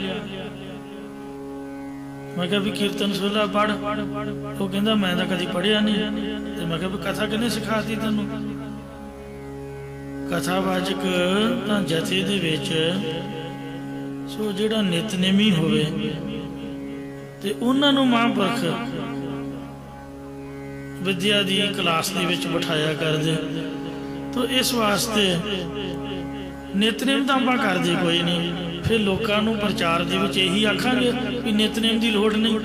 ਮੈਂ ਕਿਹਾ ਵੀ ਕੀਰਤਨ ਸੋਲਾ ਪੜ੍ਹ। ਉਹ ਕਹਿੰਦਾ ਮੈਂ ਤਾਂ ਕਦੀ ਪੜ੍ਹਿਆ ਨਹੀਂ। ਤੇ ਮੈਂ ਕਿਹਾ ਵੀ ਕਥਾ ਕਿਹਨੇ ਸਿਖਾਤੀ ਤੈਨੂੰ। ਕਥਾਵਾਚਕ ਤਾਂ ਜਥੇ ਦੇ ਵਿੱਚ ਸੋ ਜਿਹੜਾ ਨਿਤਨੇਮੀ ਹੋਵੇ ਤੇ ਉਹਨਾਂ ਨੂੰ ਮਹਾਂਪੁਰਖ ਵਿਦਿਆ ਦੀ ਕਲਾਸ ਦੇ ਵਿੱਚ ਬਿਠਾਇਆ ਕਰਦੇ। ਤਾਂ ਇਸ ਵਾਸਤੇ ਨਿਤਨੇਮ ਤਾਂ ਆਪਾਂ ਕਰਦੇ ਕੋਈ ਨਹੀਂ, ਫਿਰ ਲੋਕਾਂ ਨੂੰ ਪ੍ਰਚਾਰ ਦੇ ਵਿੱਚ ਇਹੀ ਆਖਾਂਗੇ ਵੀ ਨਿਤਨੇਮ ਦੀ ਲੋੜ ਨਹੀਂ।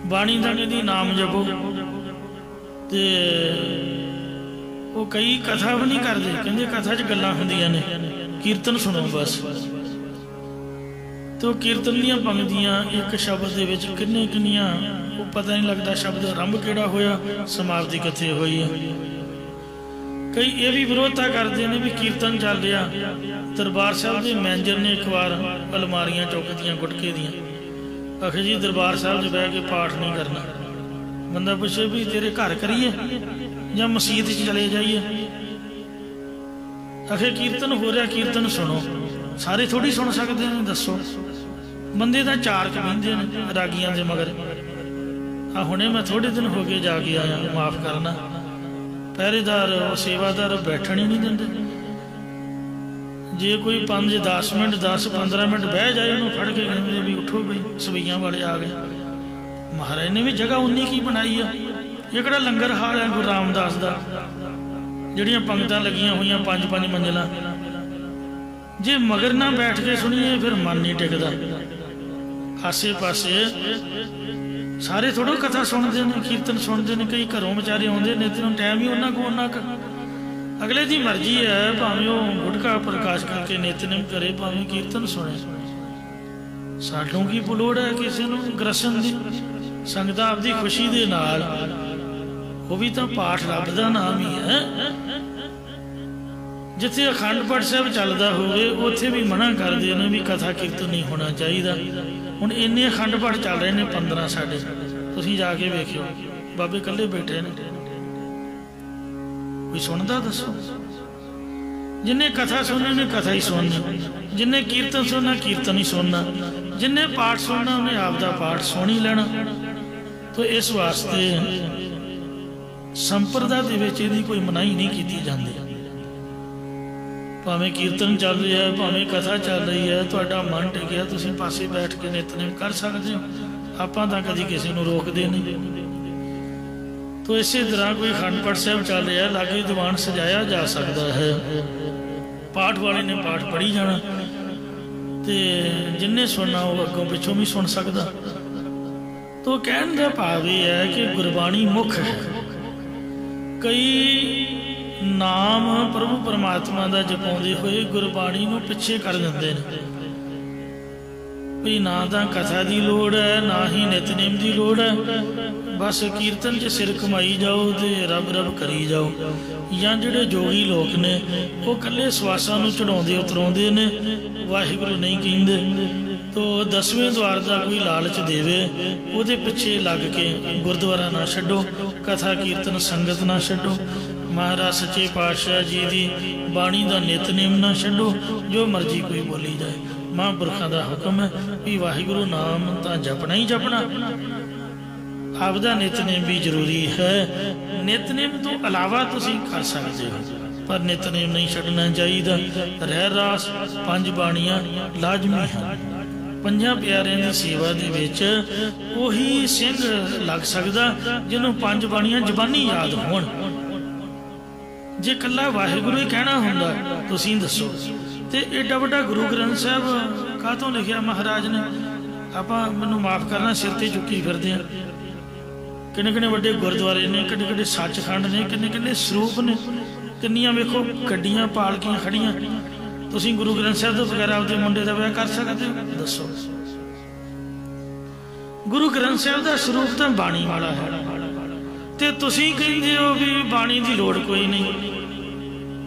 ਬਾਣੀ ਦਾ ਕਹਿੰਦੀ ਨਾਮ ਜਪੋ ਤੇ ਉਹ ਕਈ ਕਥਾ ਵੀ ਨਹੀਂ ਕਰਦੇ, ਕਹਿੰਦੇ ਕਥਾ 'ਚ ਗੱਲਾਂ ਹੁੰਦੀਆਂ ਨੇ, ਕੀਰਤਨ ਸੁਣੋ ਬਸ। ਤੇ ਉਹ ਕੀਰਤਨ ਦੀਆਂ ਪੰਕਤੀਆਂ ਇੱਕ ਸ਼ਬਦ ਦੇ ਵਿੱਚ ਕਿੰਨੀਆਂ ਉਹ ਪਤਾ ਨਹੀਂ ਲੱਗਦਾ ਸ਼ਬਦ ਆਰੰਭ ਕਿਹੜਾ ਹੋਇਆ, ਸਮਾਪਤੀ ਕਿੱਥੇ ਹੋਈ ਹੈ। ਕਈ ਇਹ ਵੀ ਵਿਰੋਧਤਾ ਕਰਦੇ ਨੇ ਵੀ ਕੀਰਤਨ ਚੱਲ ਰਿਹਾ। ਦਰਬਾਰ ਸਾਹਿਬ ਦੇ ਮੈਨੇਜਰ ਨੇ ਇੱਕ ਵਾਰ ਅਲਮਾਰੀਆਂ ਚੁੱਕਦੀਆਂ ਗੁਟਕੇ ਦੀਆਂ, ਆਖੇ ਜੀ ਦਰਬਾਰ ਸਾਹਿਬ 'ਚ ਬਹਿ ਕੇ ਪਾਠ ਨਹੀਂ ਕਰਨਾ। ਬੰਦਾ ਪੁੱਛੇ ਵੀ ਤੇਰੇ ਘਰ ਕਰੀਏ ਜਾਂ ਮਸੀਤ 'ਚ ਚਲੇ ਜਾਈਏ। ਆਖੇ ਕੀਰਤਨ ਹੋ ਰਿਹਾ, ਕੀਰਤਨ ਸੁਣੋ। ਸਾਰੇ ਥੋੜੀ ਸੁਣ ਸਕਦੇ ਨੇ, ਦੱਸੋ। ਬੰਦੇ ਤਾਂ ਚਾਰ ਕੁ ਬਹਿੰਦੇ ਨੇ ਰਾਗੀਆਂ ਦੇ ਮਗਰ। ਆ ਹੁਣੇ ਮੈਂ ਥੋੜੇ ਦਿਨ ਹੋ ਕੇ ਜਾ ਕੇ ਆਇਆ, ਮਾਫ ਕਰਨਾ, ਪਹਿਰੇਦਾਰ ਸੇਵਾਦਾਰ ਬੈਠਣ ਹੀ ਨਹੀਂ ਦਿੰਦੇ। ਜੇ ਕੋਈ 5-10 ਮਿੰਟ 10-15 ਮਿੰਟ ਬਹਿ ਜਾਏ ਉਹਨੂੰ ਫੜ ਕੇ ਕਹਿੰਦੇ ਵੀ ਉੱਠੋ ਬਈ ਸਵਈਆਂ ਵਾਲੇ ਆ ਗਏ। ਮਹਾਰਾਜ ਨੇ ਵੀ ਜਗ੍ਹਾ ਉਨੀ ਕੀ ਬਣਾਈ ਆ। ਇਹ ਕਿਹੜਾ ਲੰਗਰ ਹਾਲ ਹੈ ਗੁਰੂ ਰਾਮਦਾਸ ਦਾ, ਜਿਹੜੀਆਂ ਪੰਗਤਾਂ ਲੱਗੀਆਂ ਹੋਈਆਂ 5-5 ਮੰਜ਼ਿਲਾਂ। ਜੇ ਮਗਰ ਨਾ ਬੈਠ ਕੇ ਸੁਣੀਏ ਫਿਰ ਮਨ ਨਹੀਂ ਟਿਕਦਾ। ਆਸੇ ਪਾਸੇ सारे थोड़ो कथा सुनते हैं, कीर्तन सुनते हैं। कई घरों बेचारे आते ने, तो टाइम ही उन्होंने को उन्ना क अगले की मर्जी है, भावें वो गुटका प्रकाश करके नितनेम करे, भावें कीर्तन सुने। साडों की लोड़ है किसी को ग्रसन की? संगत आपकी खुशी के नाल, वो भी तो पाठ रब का नाम ही है। जिथे अखंड पाठ साहब चलता होवे उत्थे भी मना करते हैं भी कथा कीर्तन नहीं होना चाहिए। हुण इन्ने अखंड पाठ चल रहे हैं 15 साढ़े, तुसीं जाके वेखियो बाबे कल्ले बैठे ने, कोई सुनता दसो? जिन्हें कथा सुननी ने कथा ही सुननी, जिन्हें कीर्तन सुनना कीर्तन ही सुनना, जिन्हें पाठ सुनना उन्हें आपका पाठ सुन ही लेना। तो इस वास्ते संप्रदा दे विच इहदी कोई मनाही नहीं की जाती। भावें कीर्तन चल रहा है, भावें कथा चल रही है, तुहाडा मन टिकिया तुसीं पासे बैठ के नितनेम कर सकते हो। आपां तां कदी किसी नूं रोकदे नहीं। तो इस तरह कोई अखंड पाठ साहब चल रहा है, लागे दीवान सजाया जा सकता है, पाठ वाले ने पाठ पढ़ी जाना, तो जिन्हें सुनना वो अगों पिछों भी सुन सकता। तो कहने का भाव यह है कि गुरबाणी मुख है। कई नाम प्रभु परमात्मा का जपाते हुए गुरबाणी को पिछे कर देंगे भी ना तो कथा की लोड़ है, ना ही नितनेम की लोड़ है, बस कीर्तन च सिर कमाई जाओ तो रब रब करी जाओ। या जोड़े जोगी लोग ने वो कल्ले सवासा चढ़ाते उतराते ने, वाहिगुरु नहीं कहते। तो 10वें द्वार का कोई लालच देवे, वो पिछे लग के गुरुद्वारा ना छड्डो, कथा कीर्तन संगत ना छड्डो, महाराज सच्चे पातशाह जी की बाणी का नितनेम ना छड्डो। जो मर्जी कोई बोली जाए, महापुरखों का हुक्म है भी वाहिगुरु नाम तो जपना ही जपना। आपदा नितनेम भी जरूरी है। नितनेम तो अलावा तुसीं कर सकते हो, पर नितनेम नहीं छड्डना चाहिए। रहर रास 5 बाणियां लाजमी हैं। 5 प्यारिਆਂ की सेवा दे विच उही सिंह लग सकदा जिन्हों 5 बाणियां जबानी याद होण। जे कल्ला वाहिगुरु ही कहना हुंदा तुसीं दसो ते एडा वड्डा गुरु ग्रंथ साहब काहतों लिखिया महाराज ने? आपां मैनूं माफ़ करना, सिर ते चुक्की फिरदे आ। किन्ने किन्ने वड्डे गुरुद्वारे ने, किन्ने किन्ने सचखंड ने, किन्ने किन्ने सरूप ने, किन्नियां वेखो गड्डियां पालकियां खड़ियां। तुसीं गुरु ग्रंथ साहब तो बगैर आपदे मुंडे दा विआह कर सकदे हो? दसो। गुरु ग्रंथ साहब दा स्वरूप तां बाणी वाला है, ते तुसीं कहंदे हो भी बाणी दी लोड़ कोई नहीं,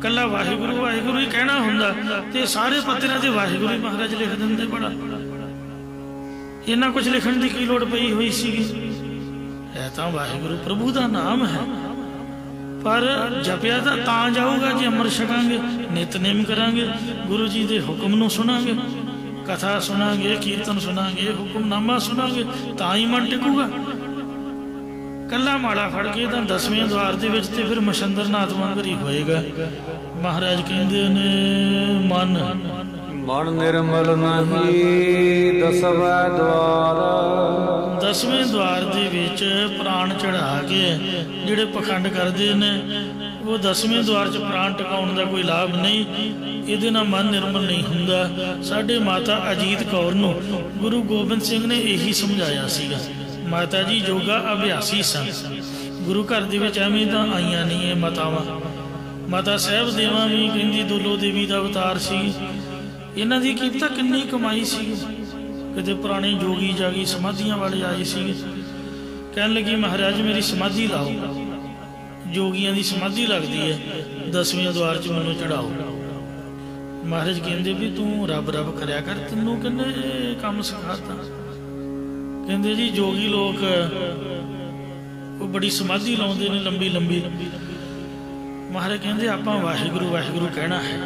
कल्ला वाहिगुरु वाहिगुरु ही कहना हुंदा ते सारे पत्तरां ते वाहिगुरु महाराज लिख दिंदे। बड़ा इन्ना कुछ लिखण दी की लोड़ पई हुई सीगी? है तो वाहिगुरु प्रभु का नाम है, पर जपिया तो तां जाऊगा जी अमृत छकांगे, नितनेम करांगे, गुरु जी के हुक्म नूं सुनांगे, कथा सुनांगे, कीर्तन सुनांगे, हुक्मनामा सुनांगे, तां ही मन टिकूगा। कल्ला माड़ा फड़ के तो 10वें द्वार दे विच ते फिर मछंद्रनाथ वांगर ही होएगा। महाराज कहंदे ने मन मन निर्मल नहीं 10वें द्वार। 10वें द्वार दे विच प्राण चढ़ा के जिहड़े पखंड करते हैं वो 10वें द्वार च प्राण टकाउण दा कोई लाभ नहीं। इहदे नाल मन निर्मल नहीं हुंदा। साडे माता अजीत कौर नूं गुरु गोबिंद सिंह ने यही समझाया सीगा। माता जी योगा अभ्यासी सन, गुरु घर दे विच एवें तां आईयां नहीं है मातावां। माता साहब देवां भी कहंदी दुलो देवी दा अवतार सी। इन्हां दी कीमत किन्नी कमाई सी। किते पुराने जोगी जागी समाधियां वाले आए सी, कहन लगी महाराज मेरी समाधि लाओ। जोगियां दी समाधि लगती है, 10वें द्वार च मैनूं चढ़ाओ। महाराज कहंदे भी तू रब रब करया कर, तैनूं किन्ने काम सिखाता? कहंदे जी जोगी लोग वो बड़ी समाधि लाउंदे ने लंबी लंबी। महाराज कहंदे आपां वाहिगुरु वाहिगुरु कहना है,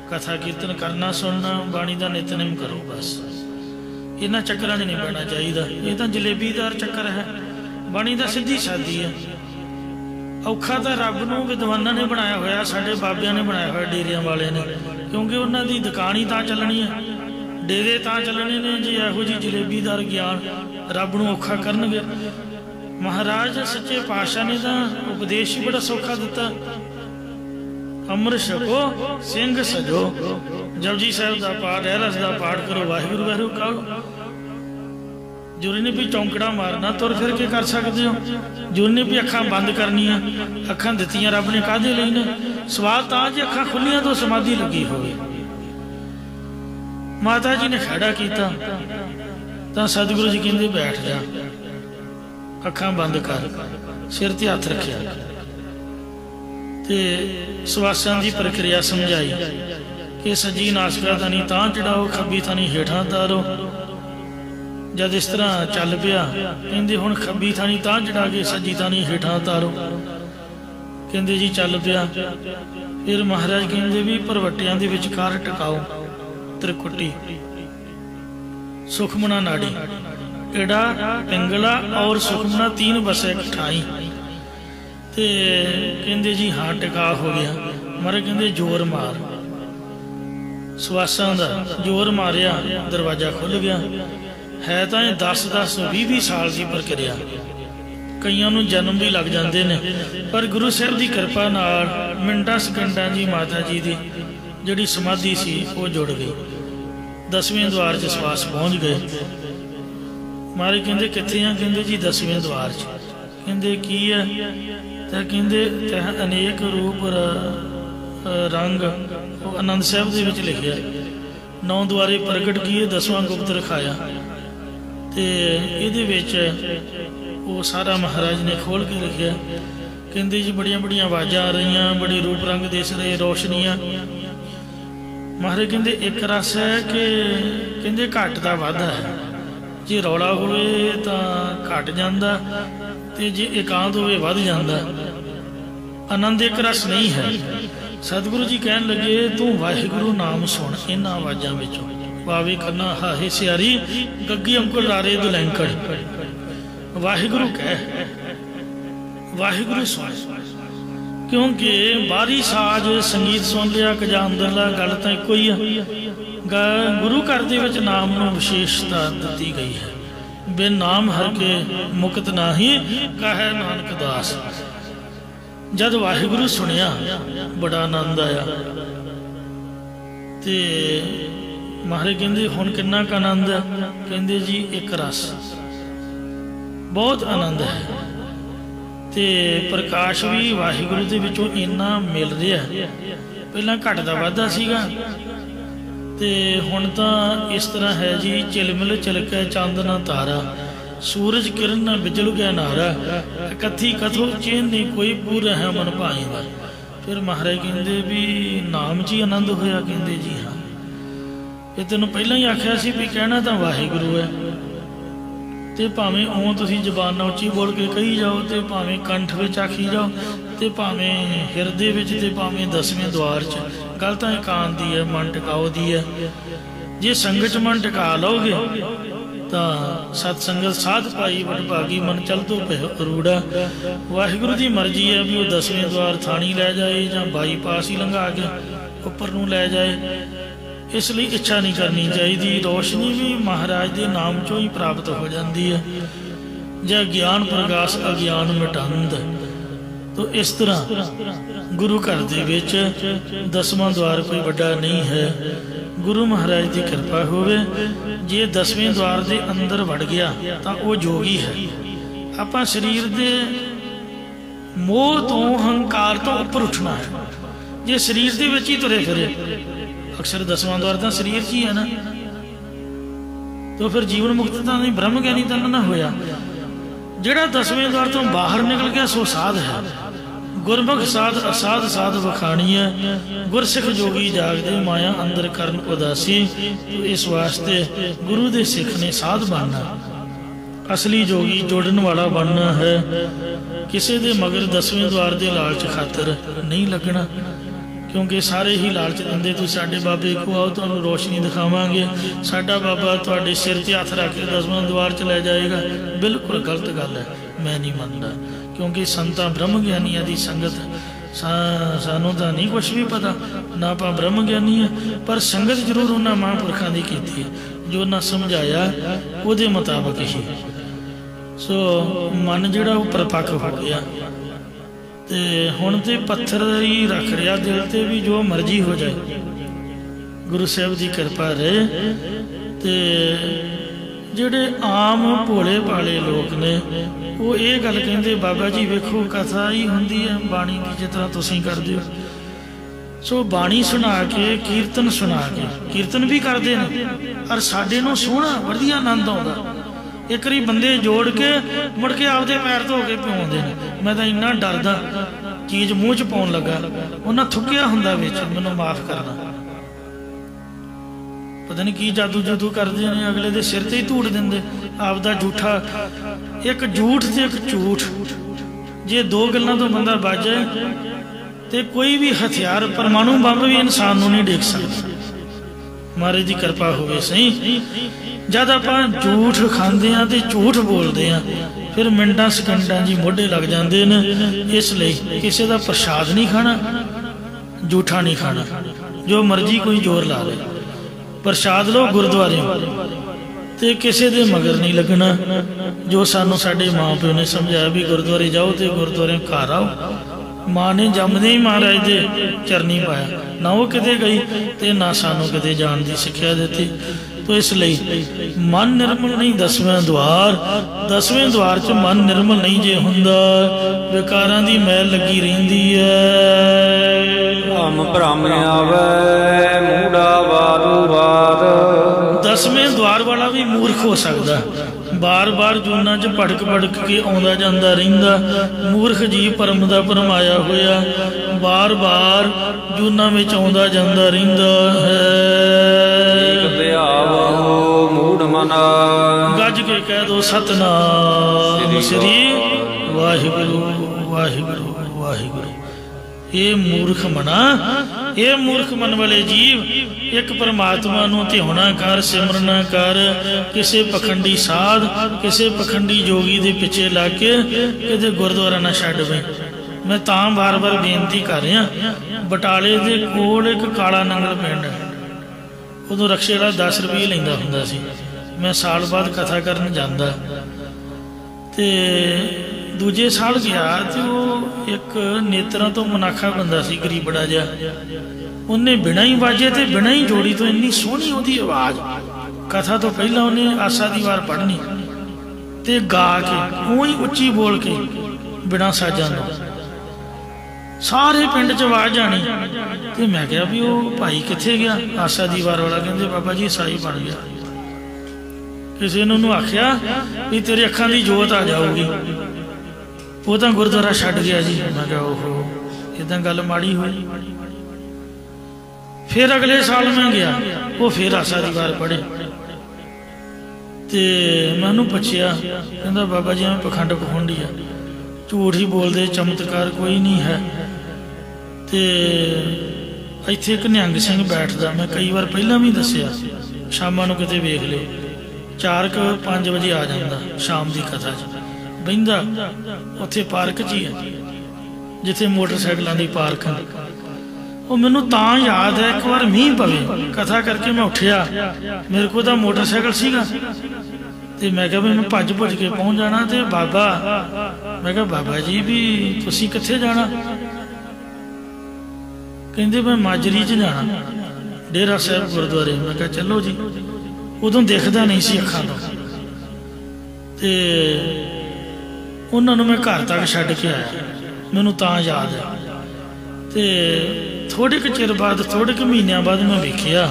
कथा कीर्तन करना सुनना, बाणी का नितनेम करो। बस इन्हां चक्करां 'च नहीं पैना चाहिए। ये तो जलेबीदार चक्कर है, बाणी तो सीधी सादी है। औखा तो रब नूं विद्वानां ने बनाया होया, साडे बाबियां ने बनाया होया, डेरियां वाले ने, क्योंकि उन्हां दी दुकान ही तां चलनी है, डेरे तां चलने ने जे इहो जी जलेबीदार ज्ञान रब नूं औखा करनगे। महाराज सच्चे पातशाह ने तो उपदेश ही बड़ा सौखा दिता। अमृत छको सिंह सजो, जपजी साहिब का पाठ, रहरास का पाठ करो, वाहिगुरु वाहिगुरु कहो। ਜ਼ਰੂਰੀ ਨਹੀਂ ਵੀ ਚੌਂਕੜਾ ਮਾਰਨਾ, ਤੁਰ ਫਿਰ ਕੇ ਕਰ ਸਕਦੇ ਹੋ। ਜ਼ਰੂਰੀ ਨਹੀਂ ਵੀ ਅੱਖਾਂ ਬੰਦ ਕਰਨੀਆਂ। ਅੱਖਾਂ ਦਿੱਤੀਆਂ ਰੱਬ ਨੇ ਕਾਹਦੇ ਲਈ ਨੇ? ਸਵਾਲ ਤਾਂ ਜੇ ਅੱਖਾਂ ਖੁੱਲੀਆਂ ਤੋਂ ਸਮਾਧੀ ਲੱਗੀ ਹੋਵੇ। ਮਾਤਾ ਜੀ ਨੇ ਖੜਾ ਕੀਤਾ ਤਾਂ ਸਤਿਗੁਰੂ ਜੀ ਕਹਿੰਦੇ ਬੈਠ ਜਾ, ਅੱਖਾਂ ਬੰਦ ਕਰ, ਸਿਰ ਤੇ ਹੱਥ ਰੱਖਿਆ ਤੇ ਸਵਾਸਾਂ ਦੀ ਪ੍ਰਕਿਰਿਆ ਸਮਝਾਈ ਕਿ ਸੱਜੀ ਨਾਸਿਕਾ ਥਾਨੀ ਤਾਂ ਚੜਾਓ, ਖੱਬੀ ਥਾਨੀ ਹੇਠਾਂ ਤਾਰੋ। ਜਦ ਇਸ ਤਰ੍ਹਾਂ ਚੱਲ ਪਿਆ ਕਹਿੰਦੇ ਹੁਣ ਖੱਬੀ ਥਾਨੀ ਤਾਂ ਚੜਾ ਕੇ ਸੱਜੀ ਥਾਨੀ ਹੇਠਾਂ ਤਾਰੋ। ਕਹਿੰਦੇ ਜੀ ਚੱਲ ਪਿਆ। ਫਿਰ ਮਹਾਰਾਜ ਕਹਿੰਦੇ ਵੀ ਭਰਵੱਟਿਆਂ ਦੇ ਵਿਚਕਾਰ ਟਿਕਾਓ त्रिकुटी सुखमना नाड़ी एड़ा पिंगला और सुखमना तीन बसे ठाई। ते कहते जी हाँ टिका हो गया। मारे कहते जोर मार, सवासां दा जोर मारिया, दरवाजा खुल गया। है तो 10-10 20 साल की प्रक्रिया, कईयां नूं जन्म भी लग जाते हैं, पर गुरु साहब की कृपा नाल मिनटां सकिंटां जी माता जी की जिहड़ी समाधि सी वो जुड़ गई। 10वें द्वार च सवास पहुँच गए। मारे कहते कित्थे आ? कहते जी 10वें द्वार च। कहते की है? तो कहते तह अनेक रूप रंग आनंद साहब दे विच लिखिया, 9 द्वारे प्रगट किए, 10वां गुप्त रखाया। तो ये वो सारा महाराज ने खोल के लिखिया। कहते जी बड़िया बड़िया आवाज़ां आ रही, बड़े रूप रंग दिस रहे, रोशनियाँ। महाराज कहते एक रस है कि कहते घट का वाधा है, जे रौला होवे तो घट जाता, ते जे एकांत होवे वध जाता। आनंद एक रस नहीं है। सतगुरु जी कहन लगे तू वाहिगुरु नाम सुन इन्हां आवाज़ां विचों, वावे खन्ना हाहे सियारी गग्गी अंकुल रारे दुलैंकड़। वाहिगुरु कह, वाहिगुरु सुन, क्योंकि बाहरी साज संगीत सुन लिया कजा अंदरला गल तो एको ही है। गुरु घर दे विच नाम नूं विशेषता दी गई है। बिन नाम हर के मुकत नाही कहे नानक दास। जद वाहिगुरु सुनिया बड़ा आनंद आया। ते महाराज कहते हुण किन्ना क आनंद है? कहते जी एक रस, बहुत आनंद है। ते प्रकाश भी वाहिगुरु दे विचों इन्ना मिल रहा है। पहला घट दा वाधा सीगा ते हुण तां इस तरह है जी, चिलमिल चिलकै चांदना तारा, सूरज किरण न बिजल गया नारा, कथी कथो चेन नहीं कोई पूरा है मन भाईंदा। फिर महाराज कहते भी नाम च ही आनंद होया। कहते जी हाँ, ये तेनों पहला ही आख्या सी भी कहना तो वाहिगुरु है, तो भावें उं तुसीं जबान उच्ची बोल के कही जाओ, तो भावें कंठ विच आखी जाओ, तो भावें हिरदे विच, ते भावें 10वें द्वार च। गल तां एकांत दी है, मन टिकाओ दी है। जे संगत च मन टिका लोगे तो सतसंगत साध पाई वडभागी, मन चल तो रूड़ा। वाहिगुरु की मर्जी है भी वो 10वें द्वार थानी लै जाए या बाईपास ही लंघा के उपर नूं लै जाए। इसलिए इच्छा नहीं करनी चाहिए। रोशनी भी महाराज के नाम चों ही प्राप्त हो जाती है। जै ज्ञान प्रकाश अज्ञान मिटांद। तो इस तरह गुरु घर दे विच 10वां द्वार कोई बड़ा नहीं है। गुरु महाराज की कृपा होवे, जे 10वें द्वार के अंदर वड़ गया तो वह जोगी है। आपां शरीर के मोह तो हंकार तो उपर उठना है। जे शरीर के विच ही तुरे फिरे, अक्सर 10वां द्वार तो शरीर च ही है ना, तो फिर जीवन मुक्त तो नहीं, ब्रह्म ज्ञानी तो ना होया। जिहड़ा 10वें द्वार तो बाहर निकल गया सो साध है। गुरमुख साध असाध साध वखाणी है। गुरसिख जोगी जागदे माया अंदर करन उदासी। तो इस वास्ते गुरु दे सिख ने साध बनना, असली जोगी जोड़न वाला बनना है। किसी दे मगर 10वें द्वार के लालच खातर नहीं लगना, क्योंकि सारे ही लालच देंदे तुसीं साडे बाबे को आओ तुहानूं रोशनी दिखावांगे, साडा बाबा तुहाडे सिर ते हथ रख के 10वां द्वार च लै जाएगा। बिल्कुल गलत गल है, मैं नहीं मनदा। क्योंकि संतां ब्रह्म ज्ञानियां दी संगत सानूं तां नहीं कुछ भी पता, ना आपां ब्रह्म ज्ञानी है, पर संगत जरूर उन्हां महापुरखां दी कीती है, जो उन्हां समझाया उहदे मुताबक ही। सो मन जिहड़ा वो परपक्क हो गया। ते हुण ते पत्थर ही रख रहा दिल ते भी जो मर्जी हो जाए, गुरु साहब की कृपा रहे। ते ਜਿਹੜੇ ਆਮ ਭੋਲੇ ਭਾਲੇ ਲੋਕ ਨੇ ਉਹ ਇਹ ਗੱਲ ਕਹਿੰਦੇ, ਬਾਬਾ ਜੀ ਵੇਖੋ ਕਥਾ ਹੀ ਹੁੰਦੀ ਹੈ ਬਾਣੀ ਦੀ ਜਿਸ ਤਰ੍ਹਾਂ ਤੁਸੀਂ ਕਰਦੇ ਹੋ। ਸੋ ਬਾਣੀ ਸੁਣਾ ਕੇ, ਕੀਰਤਨ ਸੁਣਾ ਕੇ, ਕੀਰਤਨ ਵੀ ਕਰਦੇ ਨੇ ਔਰ ਸਾਡੇ ਨੂੰ ਸੋਹਣਾ ਵਧੀਆ ਆਨੰਦ ਆਉਂਦਾ। ਇੱਕ ਵਾਰੀ ਬੰਦੇ ਜੋੜ ਕੇ ਮੁੜ ਕੇ ਆਪਦੇ ਪੈਰ ਧੋ ਕੇ ਪਿਆਉਂਦੇ ਨੇ। ਮੈਂ ਤਾਂ ਇੰਨਾ ਡਰਦਾ, ਚੀਜ਼ ਮੂੰਹ 'ਚ ਪਾਉਣ ਲੱਗਾ, ਉਹਨਾਂ ਥੁੱਕਿਆ ਹੁੰਦਾ ਵਿੱਚ, ਮੈਨੂੰ ਮਾਫ਼ ਕਰਨਾ। ਪਤਾ ਨਹੀਂ ਕੀ ਜਾਦੂ ਜਾਦੂ ਕਰਦੇ ਨੇ, ਅਗਲੇ ਦੇ ਸਿਰ ਤੇ ਹੀ ਧੂੜ ਦਿੰਦੇ ਆਪਦਾ ਝੂਠਾ। ਇੱਕ ਝੂਠ ਤੇ ਇੱਕ ਝੂਠ, ਜੇ ਦੋ ਗੱਲਾਂ ਤੋਂ ਬੰਦਾ ਬਚ ਜਾਏ ਤੇ ਕੋਈ ਵੀ ਹਥਿਆਰ, ਪਰਮਾਣੂ ਬੰਬ ਵੀ ਇਨਸਾਨ ਨੂੰ ਨਹੀਂ ਡੇਗ ਸਕਦਾ। ਮਹਾਰਾਜ ਦੀ ਕਿਰਪਾ ਹੋਵੇ ਸਹੀ। ਜਦ ਆਪਾਂ ਝੂਠ ਖਾਂਦੇ ਹਾਂ ਤੇ ਝੂਠ ਬੋਲਦੇ ਹਾਂ, ਫਿਰ ਮਿੰਟਾਂ ਸਕਿੰਟਾਂ ਜੀ ਮੋਢੇ ਲੱਗ ਜਾਂਦੇ ਨੇ। ਇਸ ਲਈ ਕਿਸੇ ਦਾ ਪ੍ਰਸ਼ਾਦ ਨਹੀਂ ਖਾਣਾ, ਝੂਠਾ ਨਹੀਂ ਖਾਣਾ, ਜੋ ਮਰਜ਼ੀ ਕੋਈ ਜ਼ੋਰ ਲਾ ਲੇ। ਪ੍ਰਸ਼ਾਦ ਲਓ ਗੁਰਦੁਆਰੇ ਤੇ ਕਿਸੇ ਦੇ ਮਗਰ ਨਹੀਂ ਲੱਗਣਾ। ਜੋ ਸਾਨੂੰ ਸਾਡੇ ਮਾਂ ਪਿਓ ਨੇ ਸਮਝਾਇਆ ਵੀ ਗੁਰਦੁਆਰੇ ਜਾਓ ਤੇ ਗੁਰਦੁਆਰੇ ਘਰ ਆਓ। ਮਾਂ ਨੇ ਜੰਮਦੇ ਹੀ ਮਹਾਰਾਜ ਦੇ ਚਰਨੀ ਪਾਇਆ, ਨਾ ਉਹ ਕਿਤੇ ਗਈ ਤੇ ਨਾ ਸਾਨੂੰ ਕਿਤੇ ਜਾਣ ਦੀ ਸਿੱਖਿਆ ਦਿੱਤੀ। ਤੋ ਇਸ ਲਈ ਮਨ ਨਿਰਮਲ ਨਹੀਂ ਦਸਵੇਂ ਦੁਆਰ, ਦਸਵੇਂ ਦੁਆਰ 'ਚ ਮਨ ਨਿਰਮਲ ਨਹੀਂ ਜੇ ਹੁੰਦਾ, ਵਿਕਾਰਾਂ ਦੀ ਮੈਲ ਲੱਗੀ ਰਹਿੰਦੀ ਹੈ। ਭ੍ਰਮ ਭ੍ਰਮ ਆਵੇ ਮੂੜਾ ਵਾਰੂ ਵਾਰ। ਦਸਵੇਂ ਦੁਆਰ ਵਾਲਾ ਵੀ ਮੂਰਖ ਹੋ ਸਕਦਾ, ਬਾਰ ਬਾਰ ਜੂਨਾਂ 'ਚ ਭੜਕ ਭੜਕ ਕੇ ਆਉਂਦਾ ਜਾਂਦਾ ਰਹਿੰਦਾ। ਮੂਰਖ ਜੀ ਭਰਮ ਦਾ ਭਰਮਾਇਆ ਹੋਇਆ, ਬਾਰ ਬਾਰ ਜੂਨਾਂ ਵਿੱਚ ਆਉਂਦਾ ਜਾਂਦਾ ਰਹਿੰਦਾ ਹੈ। ਧਿਆਵੋ ਮੂੜ ਮਨਾ, ਗੱਜ ਕੇ ਕਹਿ ਦੋ ਸਤਨਾਮ ਸ੍ਰੀ ਵਾਹਿਗੁਰੂ ਵਾਹਿਗੁਰੂ ਵਾਹਿਗੁਰੂ। ਇਹ ਮੂਰਖ ਮਨਾ, ਇਹ ਮੂਰਖ ਮਨ ਵਾਲੇ ਜੀਵ ਇੱਕ ਪਰਮਾਤਮਾ ਨੂੰ ਧਿਆਉਣਾ ਕਰ, ਸਿਮਰਨਾ ਕਰ। ਕਿਸੇ ਪਖੰਡੀ ਸਾਧ, ਕਿਸੇ ਪਖੰਡੀ ਜੋਗੀ ਦੇ ਪਿੱਛੇ ਲੱਗ ਕੇ ਕਿਤੇ ਗੁਰਦੁਆਰਾ ਨਾ ਛੱਡ ਵੇ। ਮੈਂ ਤਾਂ ਵਾਰ ਵਾਰ ਬੇਨਤੀ ਕਰ ਰਿਹਾ, ਬਟਾਲੇ ਦੇ ਕੋਲ ਇੱਕ ਕਾਲਾ ਨੰਗਲ ਪਿੰਡ, ਉਦੋਂ ਰਕਸ਼ੇ ਵਾਲਾ 10 ਰੁਪਏ ਲੈਂਦਾ ਹੁੰਦਾ ਸੀ। ਮੈਂ ਸਾਲ ਬਾਅਦ ਕਥਾ ਕਰਨ ਜਾਂਦਾ ਤੇ ਦੂਜੇ ਸਾਲ ਗਿਆ ਤੇ ਉਹ ਇੱਕ ਨੇਤਰਾਂ ਤੋਂ ਮੁਨਾਖਾ ਬੰਦਾ ਸੀ, ਗਰੀਬੜਾ ਜਿਹਾ। ਉਹਨੇ ਬਿਨਾਂ ਹੀ ਵਾਜੇ ਤੇ ਬਿਨਾਂ ਹੀ ਜੋੜੀ ਤੋਂ ਇੰਨੀ ਸੋਹਣੀ ਉਹਦੀ ਆਵਾਜ਼, ਕਥਾ ਤੋਂ ਪਹਿਲਾਂ ਉਹਨੇ ਆਸਾ ਦੀ ਵਾਰ ਪੜ੍ਹਨੀ ਤੇ ਗਾ ਕੇ ਉਹ ਹੀ ਉੱਚੀ ਬੋਲ ਕੇ ਬਿਨਾਂ ਸਾਜ਼ਾਂ ਤੋਂ ਸਾਰੇ ਪਿੰਡ 'ਚ ਆਵਾਜ਼ ਜਾਣੀ। ਤੇ ਮੈਂ ਕਿਹਾ ਵੀ ਉਹ ਭਾਈ ਕਿੱਥੇ ਗਿਆ ਆਸਾ ਦੀ ਵਾਰ ਵਾਲਾ? ਕਹਿੰਦੇ ਬਾਬਾ ਜੀ ਸਾਈ ਬਣ ਗਿਆ। ਕਿਸੇ ਨੇ ਉਹਨੂੰ ਆਖਿਆ ਵੀ ਤੇਰੀ ਅੱਖਾਂ ਦੀ ਜੋਤ ਆ ਜਾਊਗੀ, ਉਹ ਤਾਂ ਗੁਰਦੁਆਰਾ ਛੱਡ ਗਿਆ ਜੀ। ਮੈਂ ਕਿਹਾ ਓਹੋ, ਇਦਾਂ ਗੱਲ ਮਾੜੀ ਹੋਈ। ਫਿਰ ਅਗਲੇ ਸਾਲ ਮੈਂ ਗਿਆ, ਉਹ ਫਿਰ ਆਸਾ ਦੀ ਵਾਰ ਪੜ੍ਹੇ ਤੇ ਮੈਂ ਉਹਨੂੰ ਪੁੱਛਿਆ, ਕਹਿੰਦਾ ਬਾਬਾ ਜੀ ਮੈਂ ਪਖੰਡ ਪਖੰਡੀ ਆ, ਝੂਠ ਹੀ ਬੋਲਦੇ, ਚਮਤਕਾਰ ਕੋਈ ਨਹੀਂ ਹੈ। ਤੇ ਇੱਥੇ ਇੱਕ ਨਿਹੰਗ ਸਿੰਘ ਬੈਠਦਾ, ਮੈਂ ਕਈ ਵਾਰ ਪਹਿਲਾਂ ਵੀ ਦੱਸਿਆ, ਸ਼ਾਮਾਂ ਨੂੰ ਕਿਤੇ ਵੇਖ ਲਿਓ, 4-5 ਵਜੇ ਆ ਜਾਂਦਾ ਸ਼ਾਮ ਦੀ ਕਥਾ 'ਚ, ਬਹਿੰਦਾ ਉੱਥੇ ਪਾਰਕ 'ਚ ਹੀ ਹੈ ਜਿੱਥੇ ਮੋਟਰਸਾਈਕਲਾਂ ਦੀ ਪਾਰਕ ਹੈ। ਉਹ ਮੈਨੂੰ ਤਾਂ ਯਾਦ ਹੈ, ਇੱਕ ਵਾਰ ਮੀਂਹ ਪਵੇ, ਕਥਾ ਕਰਕੇ ਮੈਂ ਉੱਠਿਆ, ਮੇਰੇ ਕੋਲ ਤਾਂ ਮੋਟਰਸਾਈਕਲ ਸੀਗਾ ਤੇ ਮੈਂ ਕਿਹਾ ਵੀ ਮੈਂ ਭੱਜ ਭੁੱਜ ਕੇ ਪਹੁੰਚ ਜਾਣਾ। ਤੇ ਬਾਬਾ, ਮੈਂ ਕਿਹਾ ਬਾਬਾ ਜੀ ਵੀ ਤੁਸੀਂ ਕਿੱਥੇ ਜਾਣਾ? ਕਹਿੰਦੇ ਮੈਂ ਮਾਜਰੀ 'ਚ ਜਾਣਾ, ਡੇਰਾ ਸਾਹਿਬ ਗੁਰਦੁਆਰੇ। ਮੈਂ ਕਿਹਾ ਚਲੋ ਜੀ। ਉਦੋਂ ਦਿਖਦਾ ਨਹੀਂ ਸੀ ਅੱਖਾਂ ਤੋਂ, ਤੇ ਉਹਨਾਂ ਨੂੰ ਮੈਂ ਘਰ ਤੱਕ ਛੱਡ ਕੇ ਆਇਆ, ਮੈਨੂੰ ਤਾਂ ਯਾਦ ਹੈ। ਤੇ ਥੋੜੇ ਕੁ ਚਿਰ ਬਾਅਦ, ਥੋੜੇ ਕੁ ਮਹੀਨਿਆਂ ਬਾਅਦ ਮੈਂ ਵੇਖਿਆ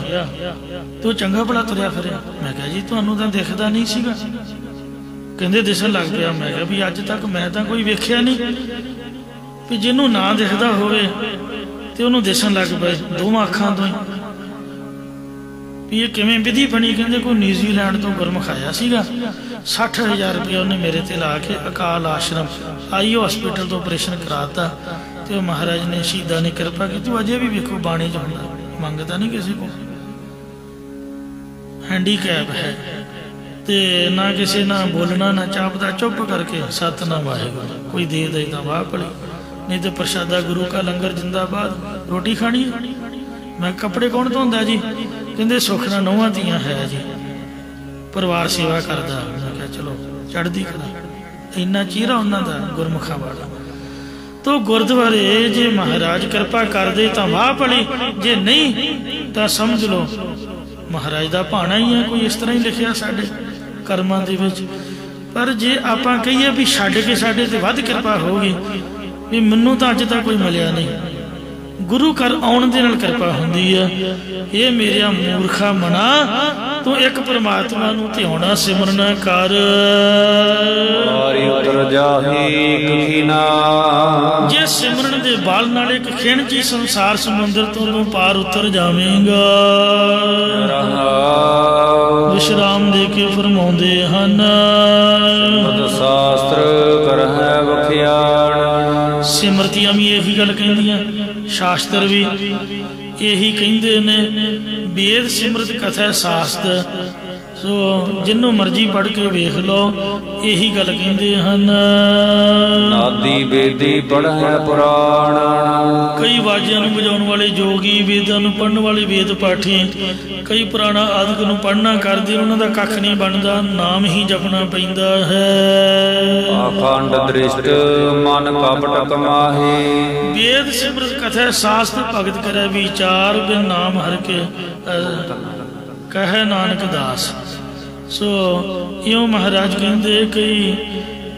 ਤੇ ਉਹ ਚੰਗਾ ਭਲਾ ਤੁਰਿਆ ਫਿਰਿਆ। ਮੈਂ ਕਿਹਾ ਜੀ ਤੁਹਾਨੂੰ ਤਾਂ ਦਿਖਦਾ ਨਹੀਂ ਸੀਗਾ? ਕਹਿੰਦੇ ਦਿਸਣ ਲੱਗ ਪਿਆ। ਮੈਂ ਕਿਹਾ ਵੀ ਅੱਜ ਤੱਕ ਮੈਂ ਤਾਂ ਕੋਈ ਵੇਖਿਆ ਨਹੀਂ ਵੀ ਜਿਹਨੂੰ ਨਾ ਦਿਖਦਾ ਹੋਵੇ ਤੇ ਉਹਨੂੰ ਦਿਸਣ ਲੱਗ ਪਏ ਦੋਵਾਂ ਅੱਖਾਂ ਤੋਂ ਹੀ। ਵੀ ਇਹ ਕਿਵੇਂ ਵਿਧੀ ਬਣੀ? ਕਹਿੰਦੇ ਕੋਈ ਨਿਊਜ਼ੀਲੈਂਡ ਤੋਂ ਗੁਰਮੁਖ ਆਇਆ ਸੀਗਾ, 60,000 ਰੁਪਇਆ ਉਹਨੇ ਮੇਰੇ ਤੇ ਲਾ ਕੇ ਅਕਾਲ ਆਸ਼ਰਮ ਆਈਓ ਹਸਪੀਟਲ ਤੋਂ ਆਪਰੇਸ਼ਨ ਕਰਾਤਾ। ਤੇ ਮਹਾਰਾਜ ਨੇ, ਸ਼ਹੀਦਾਂ ਨੇ ਕਿਰਪਾ ਕੀਤੀ। ਅਜੇ ਵੀ ਵੇਖੋ ਬਾਣੀ 'ਚ ਹੁੰਦਾ, ਮੰਗਦਾ ਨਹੀਂ ਕਿਸੇ ਕੋਲ, ਹੈਂਡੀਕੈਪ ਹੈ ਤੇ ਨਾ ਕਿਸੇ ਨਾਲ ਬੋਲਣਾ ਨਾ ਚਾਪਦਾ, ਚੁੱਪ ਕਰਕੇ ਸਤਨਾਮ ਵਾਹਿਗੁਰੂ। ਕੋਈ ਦੇ ਦੇ ਤਾਂ ਵਾਹ ਭਲੀ, ਨਹੀਂ ਤੇ ਪ੍ਰਸ਼ਾਦਾ ਗੁਰੂ ਕਾ ਲੰਗਰ ਜਿੰਦਾਬਾਦ, ਰੋਟੀ ਖਾਣੀ। ਮੈਂ ਕੱਪੜੇ ਕੌਣ ਧੋਂਦਾ ਜੀ? ਕਹਿੰਦੇ ਸੁੱਖ ਨਾਲ ਨੌਵਾਂ ਧੀਆਂ ਹੈ ਜੀ, ਪਰਿਵਾਰ ਸੇਵਾ ਕਰਦਾ। ਮੈਂ ਕਿਹਾ ਚਲੋ ਚੜ੍ਹਦੀ ਕਲਾ। ਇੰਨਾ ਚਿਹਰਾ ਉਹਨਾਂ ਦਾ ਗੁਰਮੁਖਾਂ ਵਾਲਾ। ਤੋ ਗੁਰਦੁਆਰੇ ਜੇ ਮਹਾਰਾਜ ਕਿਰਪਾ ਕਰਦੇ ਤਾਂ ਵਾਹ ਭਲੀ, ਜੇ ਨਹੀਂ ਤਾਂ ਸਮਝ ਲਓ ਮਹਾਰਾਜ ਦਾ ਭਾਣਾ ਹੀ ਹੈ। ਕੋਈ ਇਸ ਤਰ੍ਹਾਂ ਹੀ ਲਿਖਿਆ ਸਾਡੇ ਕਰਮਾਂ ਦੇ ਵਿੱਚ। ਪਰ ਜੇ ਆਪਾਂ ਕਹੀਏ ਵੀ ਛੱਡ ਕੇ ਸਾਡੇ ਤੇ ਵੱਧ ਕਿਰਪਾ ਹੋ ਗਈ, ਵੀ ਮੈਨੂੰ ਤਾਂ ਅੱਜ ਤੱਕ ਕੋਈ ਮਿਲਿਆ ਨਹੀਂ, ਗੁਰੂ ਘਰ ਆਉਣ ਦੇ ਨਾਲ ਕਿਰਪਾ ਹੁੰਦੀ ਹੈ। ਇਹ ਮੇਰਿਆ ਮੂਰਖਾ ਮਨਾ, ਤੂੰ ਇੱਕ ਪਰਮਾਤਮਾ ਨੂੰ ਧਿਆਉਣਾ ਸਿਮਰਨ ਕਰ। ਜੇ ਸਿਮਰਨ ਦੇ ਬਲ ਨਾਲ ਇੱਕ ਖਿਣ ਚ ਸੰਸਾਰ ਸਮੁੰਦਰ ਤੋਂ ਤੂੰ ਪਾਰ ਉਤਰ ਜਾਵੇਂਗਾ। ਵਿਸ਼ਰਾਮ ਦੇ ਕੇ ਫਰਮਾਉਂਦੇ ਹਨ, ਸ਼ਾਸਤਰ ਕਰਹਿ ਵਖਿਆਣ। ਸਿਮਰਤੀਆਂ ਵੀ ਇਹੀ ਗੱਲ ਕਹਿੰਦੀਆਂ, ਸ਼ਾਸਤਰ ਵੀ ਇਹੀ ਕਹਿੰਦੇ ਨੇ। ਵੇਦ ਸਿਮਰਤ ਕਥਾ ਸ਼ਾਸਤਰ, ਸੋ ਜਿਹਨੂੰ ਮਰਜ਼ੀ ਪੜ੍ਹ ਕੇ ਵੇਖ ਲਓ, ਇਹੀ ਗੱਲ ਕਹਿੰਦੇ ਹਨ। ਨਾਦੀ ਵੇਦੀ ਪੜ੍ਹੈ ਪੁਰਾਣ। ਕਈ ਵਾਜਿਆਂ ਨੂੰ ਵਜਾਉਣ ਵਾਲੇ ਜੋਗੀ, ਵੇਦਾਂ ਨੂੰ ਪੜ੍ਹਨ ਵਾਲੇ ਵੇਦ ਪਾਠੀ, ਕਈ ਪੁਰਾਣਾ ਆਦਿਕ ਨੂੰ ਪੜ੍ਹਨਾ ਕਰਦੇ, ਉਹਨਾਂ ਦਾ ਕੱਖ ਨਹੀਂ ਬਣਦਾ, ਨਾਮ ਹੀ ਜਪਣਾ ਪੈਂਦਾ ਹੈ। ਅਖੰਡ ਦ੍ਰਿਸ਼ਟ ਮਨ ਕਪਟ ਕਮਾਹੇ। ਵੇਦ ਸਿਮਰਤ ਕਥਾ ਸ਼ਾਸਤਰ ਭਗਤ ਕਰੈ ਵਿਚਾਰ, ਬਿਨ ਨਾਮ ਹਰਿ ਕੇ ਕਹੈ ਨਾਨਕ ਦਾਸ। ਸੋ ਇਉਂ ਮਹਾਰਾਜ ਕਹਿੰਦੇ ਕਈ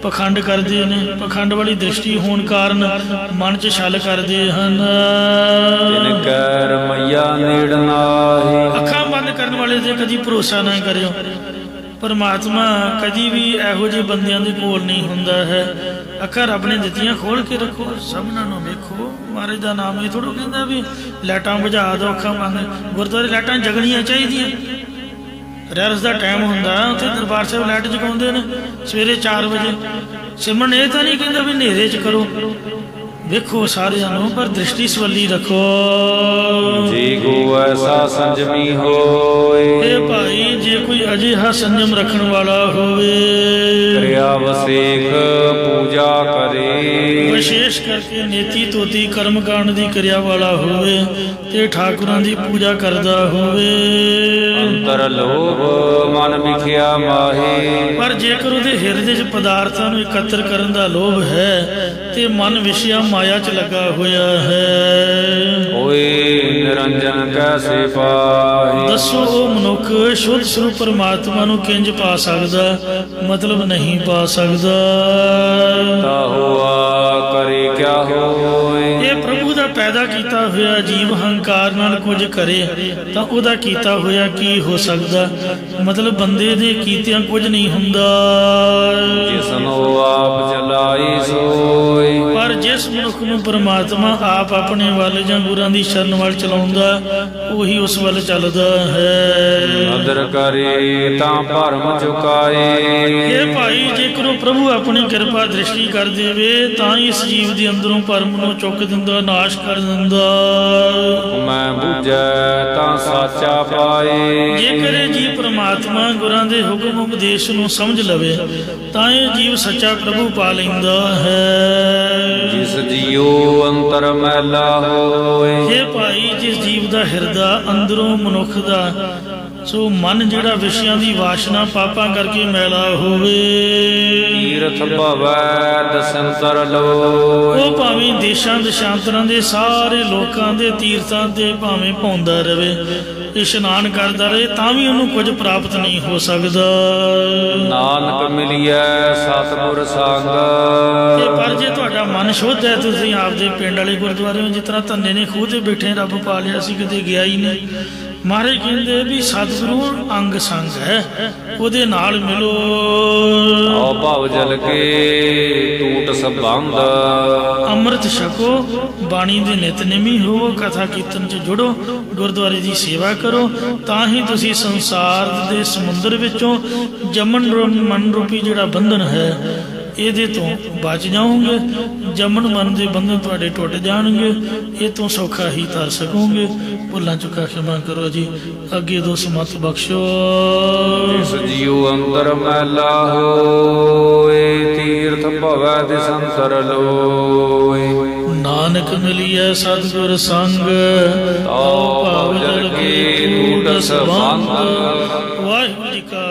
ਪਖੰਡ ਕਰਦੇ ਨੇ, ਪਖੰਡ ਵਾਲੀ ਦ੍ਰਿਸ਼ਟੀ ਹੋਣ ਕਾਰਨ ਮਨ 'ਚ ਛਲ ਕਰਦੇ ਹਨ। ਤਿਨ ਕੈ ਰਮਈਆ ਨੇੜ ਨਾਹੀ। ਅੱਖਾਂ ਬੰਦ ਕਰਨ ਵਾਲੇ ਤੇ ਕਦੀ ਭਰੋਸਾ ਨਾ ਕਰਿਓ। ਪਰਮਾਤਮਾ ਕਦੀ ਵੀ ਇਹੋ ਜਿਹੇ ਬੰਦਿਆਂ ਦੇ ਕੋਲ ਨਹੀਂ ਹੁੰਦਾ ਹੈ। ਅੱਖਾਂ ਰੱਬ ਨੇ ਦਿੱਤੀਆਂ, ਖੋਲ ਕੇ ਰੱਖੋ, ਸਭਨਾਂ ਨੂੰ ਵੇਖੋ। ਮਹਾਰਾਜ ਦਾ ਨਾਮ ਇਹ ਥੋੜ੍ਹਾ ਕਹਿੰਦਾ ਵੀ ਲਾਈਟਾਂ ਬੁਝਾ ਦਿਓ, ਅੱਖਾਂ ਬੰਦ। ਗੁਰਦੁਆਰੇ ਲਾਈਟਾਂ ਜਗਣੀਆਂ ਚਾਹੀਦੀਆਂ। ਰਹਿਰਸ ਦਾ ਟਾਈਮ ਹੁੰਦਾ, ਉੱਥੇ ਦਰਬਾਰ ਸਾਹਿਬ ਲਾਈਟ ਜਗਾਉਂਦੇ ਨੇ ਸਵੇਰੇ 4 ਵਜੇ। ਸਿਮਰਨ ਇਹ ਤਾਂ ਨਹੀਂ ਕਹਿੰਦਾ ਵੀ ਹਨੇਰੇ 'ਚ ਕਰੋ, ਵੇਖੋ ਸਾਰਿਆਂ ਨੂੰ, ਪਰ ਦ੍ਰਿਸ਼ਟੀ ਸਵੱਲੀ ਰੱਖੋ। ਜੀ ਕੋ ਐਸਾ ਸੰਜਮੀ ਹੋਏ। ਇਹ ਭਾਈ ਜੇ ਕੋਈ ਅਜਿਹਾ ਸੰਜਮ ਰੱਖਣ ਵਾਲਾ ਹੋਵੇ, ਕਿਰਿਆ ਵਸੇਖ ਪੂਜਾ ਕਰੇ। ਵਿਸ਼ੇਸ਼ ਕਰਕੇ ਨੇਤੀ ਤੋਤੀ ਕਰਮ ਕਾਂਡ ਦੀ ਕਿਰਿਆ ਵਾਲਾ ਹੋਵੇ ਤੇ ਠਾਕੁਰਾਂ ਦੀ ਪੂਜਾ ਕਰਦਾ ਹੋਵੇ। ਅੰਤਰ ਲੋਭ ਮਨ ਵਿਖਿਆ ਮਾਹੇ। ਪਰ ਜੇਕਰ ਉਹਦੇ ਹਿਰਦੇ 'ਚ ਪਦਾਰਥਾਂ ਨੂੰ ਇਕੱਤਰ ਕਰਨ ਦਾ ਲੋਭ ਹੈ ਤੇ ਮਨ ਵਿਸ਼ਿਆ ਮਾਇਆ 'ਚ ਲੱਗਾ ਹੋਇਆ ਹੈ, ਹੋਏ ਨਿਰੰਜਨ ਕੈਸੇ ਪਾਹੇ। ਦੱਸੋ ਉਹ ਮਨੁੱਖ ਸ਼ੁੱਧ ਸਰੂਪ ਪਰਮਾਤਮਾ ਨੂੰ ਕਿੰਜ ਪਾ ਸਕਦਾ? ਮਤਲਬ ਨਹੀਂ ਪਾ ਸਕਦਾ। ਤਾ ਹੋਆ ਕਰੇ ਕਿਆ ਹੋਏ। ਇਹ ਪ੍ਰਭੂ ਦਾ ਪੈਦਾ ਕੀਤਾ ਹੋਇਆ ਜੀਵ ਹੰਕਾਰ ਨਾਲ ਕੁਝ ਕਰੇ ਤਾਂ ਉਹਦਾ ਕੀਤਾ ਹੋਇਆ ਕੀ ਹੋ ਸਕਦਾ? ਮਤਲਬ ਬੰਦੇ ਦੇ ਕੀਤਿਆਂ ਕੁਝ ਨਹੀਂ ਹੁੰਦਾ। ਜਿਸਨੂੰ ਆਪ ਚਲਾਈ ਸੋਏ। ਪਰ ਜਿਸ ਮਨੁੱਖ ਨੂੰ ਪਰਮਾਤਮਾ ਆਪ ਆਪਣੇ ਵੱਲ ਜਾਂ ਗੁਰਾਂ ਦੀ ਸ਼ਰਨ ਵੱਲ ਚਲਾਉਂਦਾ, ਉਹੀ ਉਸ ਵੱਲ ਚੱਲਦਾ ਹੈ। ਨਦਰ ਕਰੇ ਤਾਂ ਭਰਮ ਚੁਕਾਏ। ਇਹ ਭਾਈ ਜੇਕਰ ਉਹ ਪ੍ਰਭੂ ਆਪਣੀ ਕਿਰਪਾ ਦ੍ਰਿਸ਼ਟੀ ਕਰ ਦੇਵੇ ਤਾਂ ਇਸ ਜੀਵ ਦੇ ਅੰਦਰੋਂ ਭਰਮ ਨੂੰ ਚੁੱਕ ਦਿੰਦਾ, ਨਾਸ਼ ਕਰ ਦਿੰਦਾ। ਮੈਂ ਬੁਝੈ ਤਾਂ ਸਾਚਾ ਪਾਏ। ਜੇਕਰ ਇਹ ਜੀਵ ਪਰਮਾਤਮਾ ਗੁਰਾਂ ਦੇ ਹੁਕਮ ਉਪਦੇਸ਼ ਨੂੰ ਸਮਝ ਲਵੇ ਤਾਂ ਇਹ ਜੀਵ ਸੱਚਾ ਪ੍ਰਭੂ ਪਾ ਲੈਂਦਾ ਹੈ। ਜਿਸ ਜੀਉ ਅੰਤਰ ਮੈਲਾ ਹੋਏ। ਇਹ ਭਾਈ ਜਿਸ ਜੀਵ ਦਾ ਹਿਰਦਾ ਅੰਦਰੋਂ ਮਨੁੱਖ ਦਾ ਸੋ ਮਨ ਜਿਹੜਾ ਵਿਸ਼ਿਆਂ ਦੀ ਵਾਸ਼ਨਾ ਪਾਪਾਂ ਕਰਕੇ ਮੈਲਾ ਹੋਵੇ, ਤੀਰਥ ਭਵੈ ਦਸੰਤਰ ਲੋਏ। ਉਹ ਭਾਵੇਂ ਦੇਸ਼ਾਂ ਦਸ਼ਾਂਤਰਾਂ ਦੇ ਸਾਰੇ ਲੋਕਾਂ ਦੇ ਤੀਰਥਾਂ ਤੇ ਭਾਵੇਂ ਭੌਂਦਾ ਰਵੇ, ਇਸ਼ਨਾਨ ਕਰਦਾ ਰਹੇ, ਤਾਂ ਵੀ ਉਹਨੂੰ ਕੁਝ ਪ੍ਰਾਪਤ ਨਹੀਂ ਹੋ ਸਕਦਾ। ਨਾਨਕ ਮਿਲਿਐ ਸਤਿਗੁਰ ਸੰਗ। ਪਰ ਜੇ ਤੁਹਾਡਾ ਮਨ ਸ਼ੁੱਧ ਹੈ, ਤੁਸੀਂ ਆਪਦੇ ਪਿੰਡ ਵਾਲੇ ਗੁਰਦੁਆਰੇ ਹੋ, ਜਿਸ ਤਰ੍ਹਾਂ ਧੰਨੇ ਨੇ ਖੂਹ ਤੇ ਬੈਠੇ ਰੱਬ ਪਾ ਲਿਆ, ਸੀ ਕਿਤੇ ਗਿਆ ਹੀ ਨਹੀਂ। ਮਹਾਰਾਜ ਕਹਿੰਦੇ ਵੀ ਸਤਿਗੁਰੂ ਅੰਗ ਸੰਗ ਹੈ, ਉਹਦੇ ਨਾਲ ਮਿਲੋ। ਆਓ ਭਵ ਜਲ ਕੇ ਟੂਟ ਸੰਬੰਧ। ਅੰਮ੍ਰਿਤ ਛਕੋ, ਬਾਣੀ ਦੇ ਨਿਤਨੇਮੀ ਹੋਵੋ, ਕਥਾ ਕੀਰਤਨ 'ਚ ਜੁੜੋ, ਗੁਰਦੁਆਰੇ ਦੀ ਸੇਵਾ ਕਰੋ, ਤਾਂ ਹੀ ਤੁਸੀਂ ਸੰਸਾਰ ਦੇ ਸਮੁੰਦਰ ਵਿੱਚੋਂ ਜਮਨ ਮਨ ਰੂਪੀ ਜਿਹੜਾ ਬੰਧਨ ਹੈ ਇਹਦੇ ਤੋਂ ਬਚ ਜਾਓਗੇ। ਜਮਨ ਮਨ ਦੇ ਬੰਧਨ ਤੁਹਾਡੇ ਟੁੱਟ ਜਾਣਗੇ, ਇਹ ਤੋਂ ਸੌਖਾ ਹੀ ਤਰ ਸਕੋਗੇ। ਭੁੱਲਾਂ ਚੁੱਕਾ ਖਿਮਾ ਕਰੋ ਜੀ, ਅੱਗੇ ਦੋ ਸਮਤ ਬਖਸ਼ੋ। ਜਿਸ ਜੀਉ ਅੰਦਰ ਮੈਲਾ ਹੋਏ, ਤੀਰਥ ਭਵੈ ਦਿਸੰਤਰ ਲੋਏ। ਨਾਨਕ ਮਿਲਿਐ ਸਤਿਗੁਰ ਸੰਗ, ਤਉ ਭਵ ਜਲ ਕੇ ਟੂਟ ਸੰਬੰਧ। ਵਾਹਿਗੁਰੂ ਜੀ ਕਾ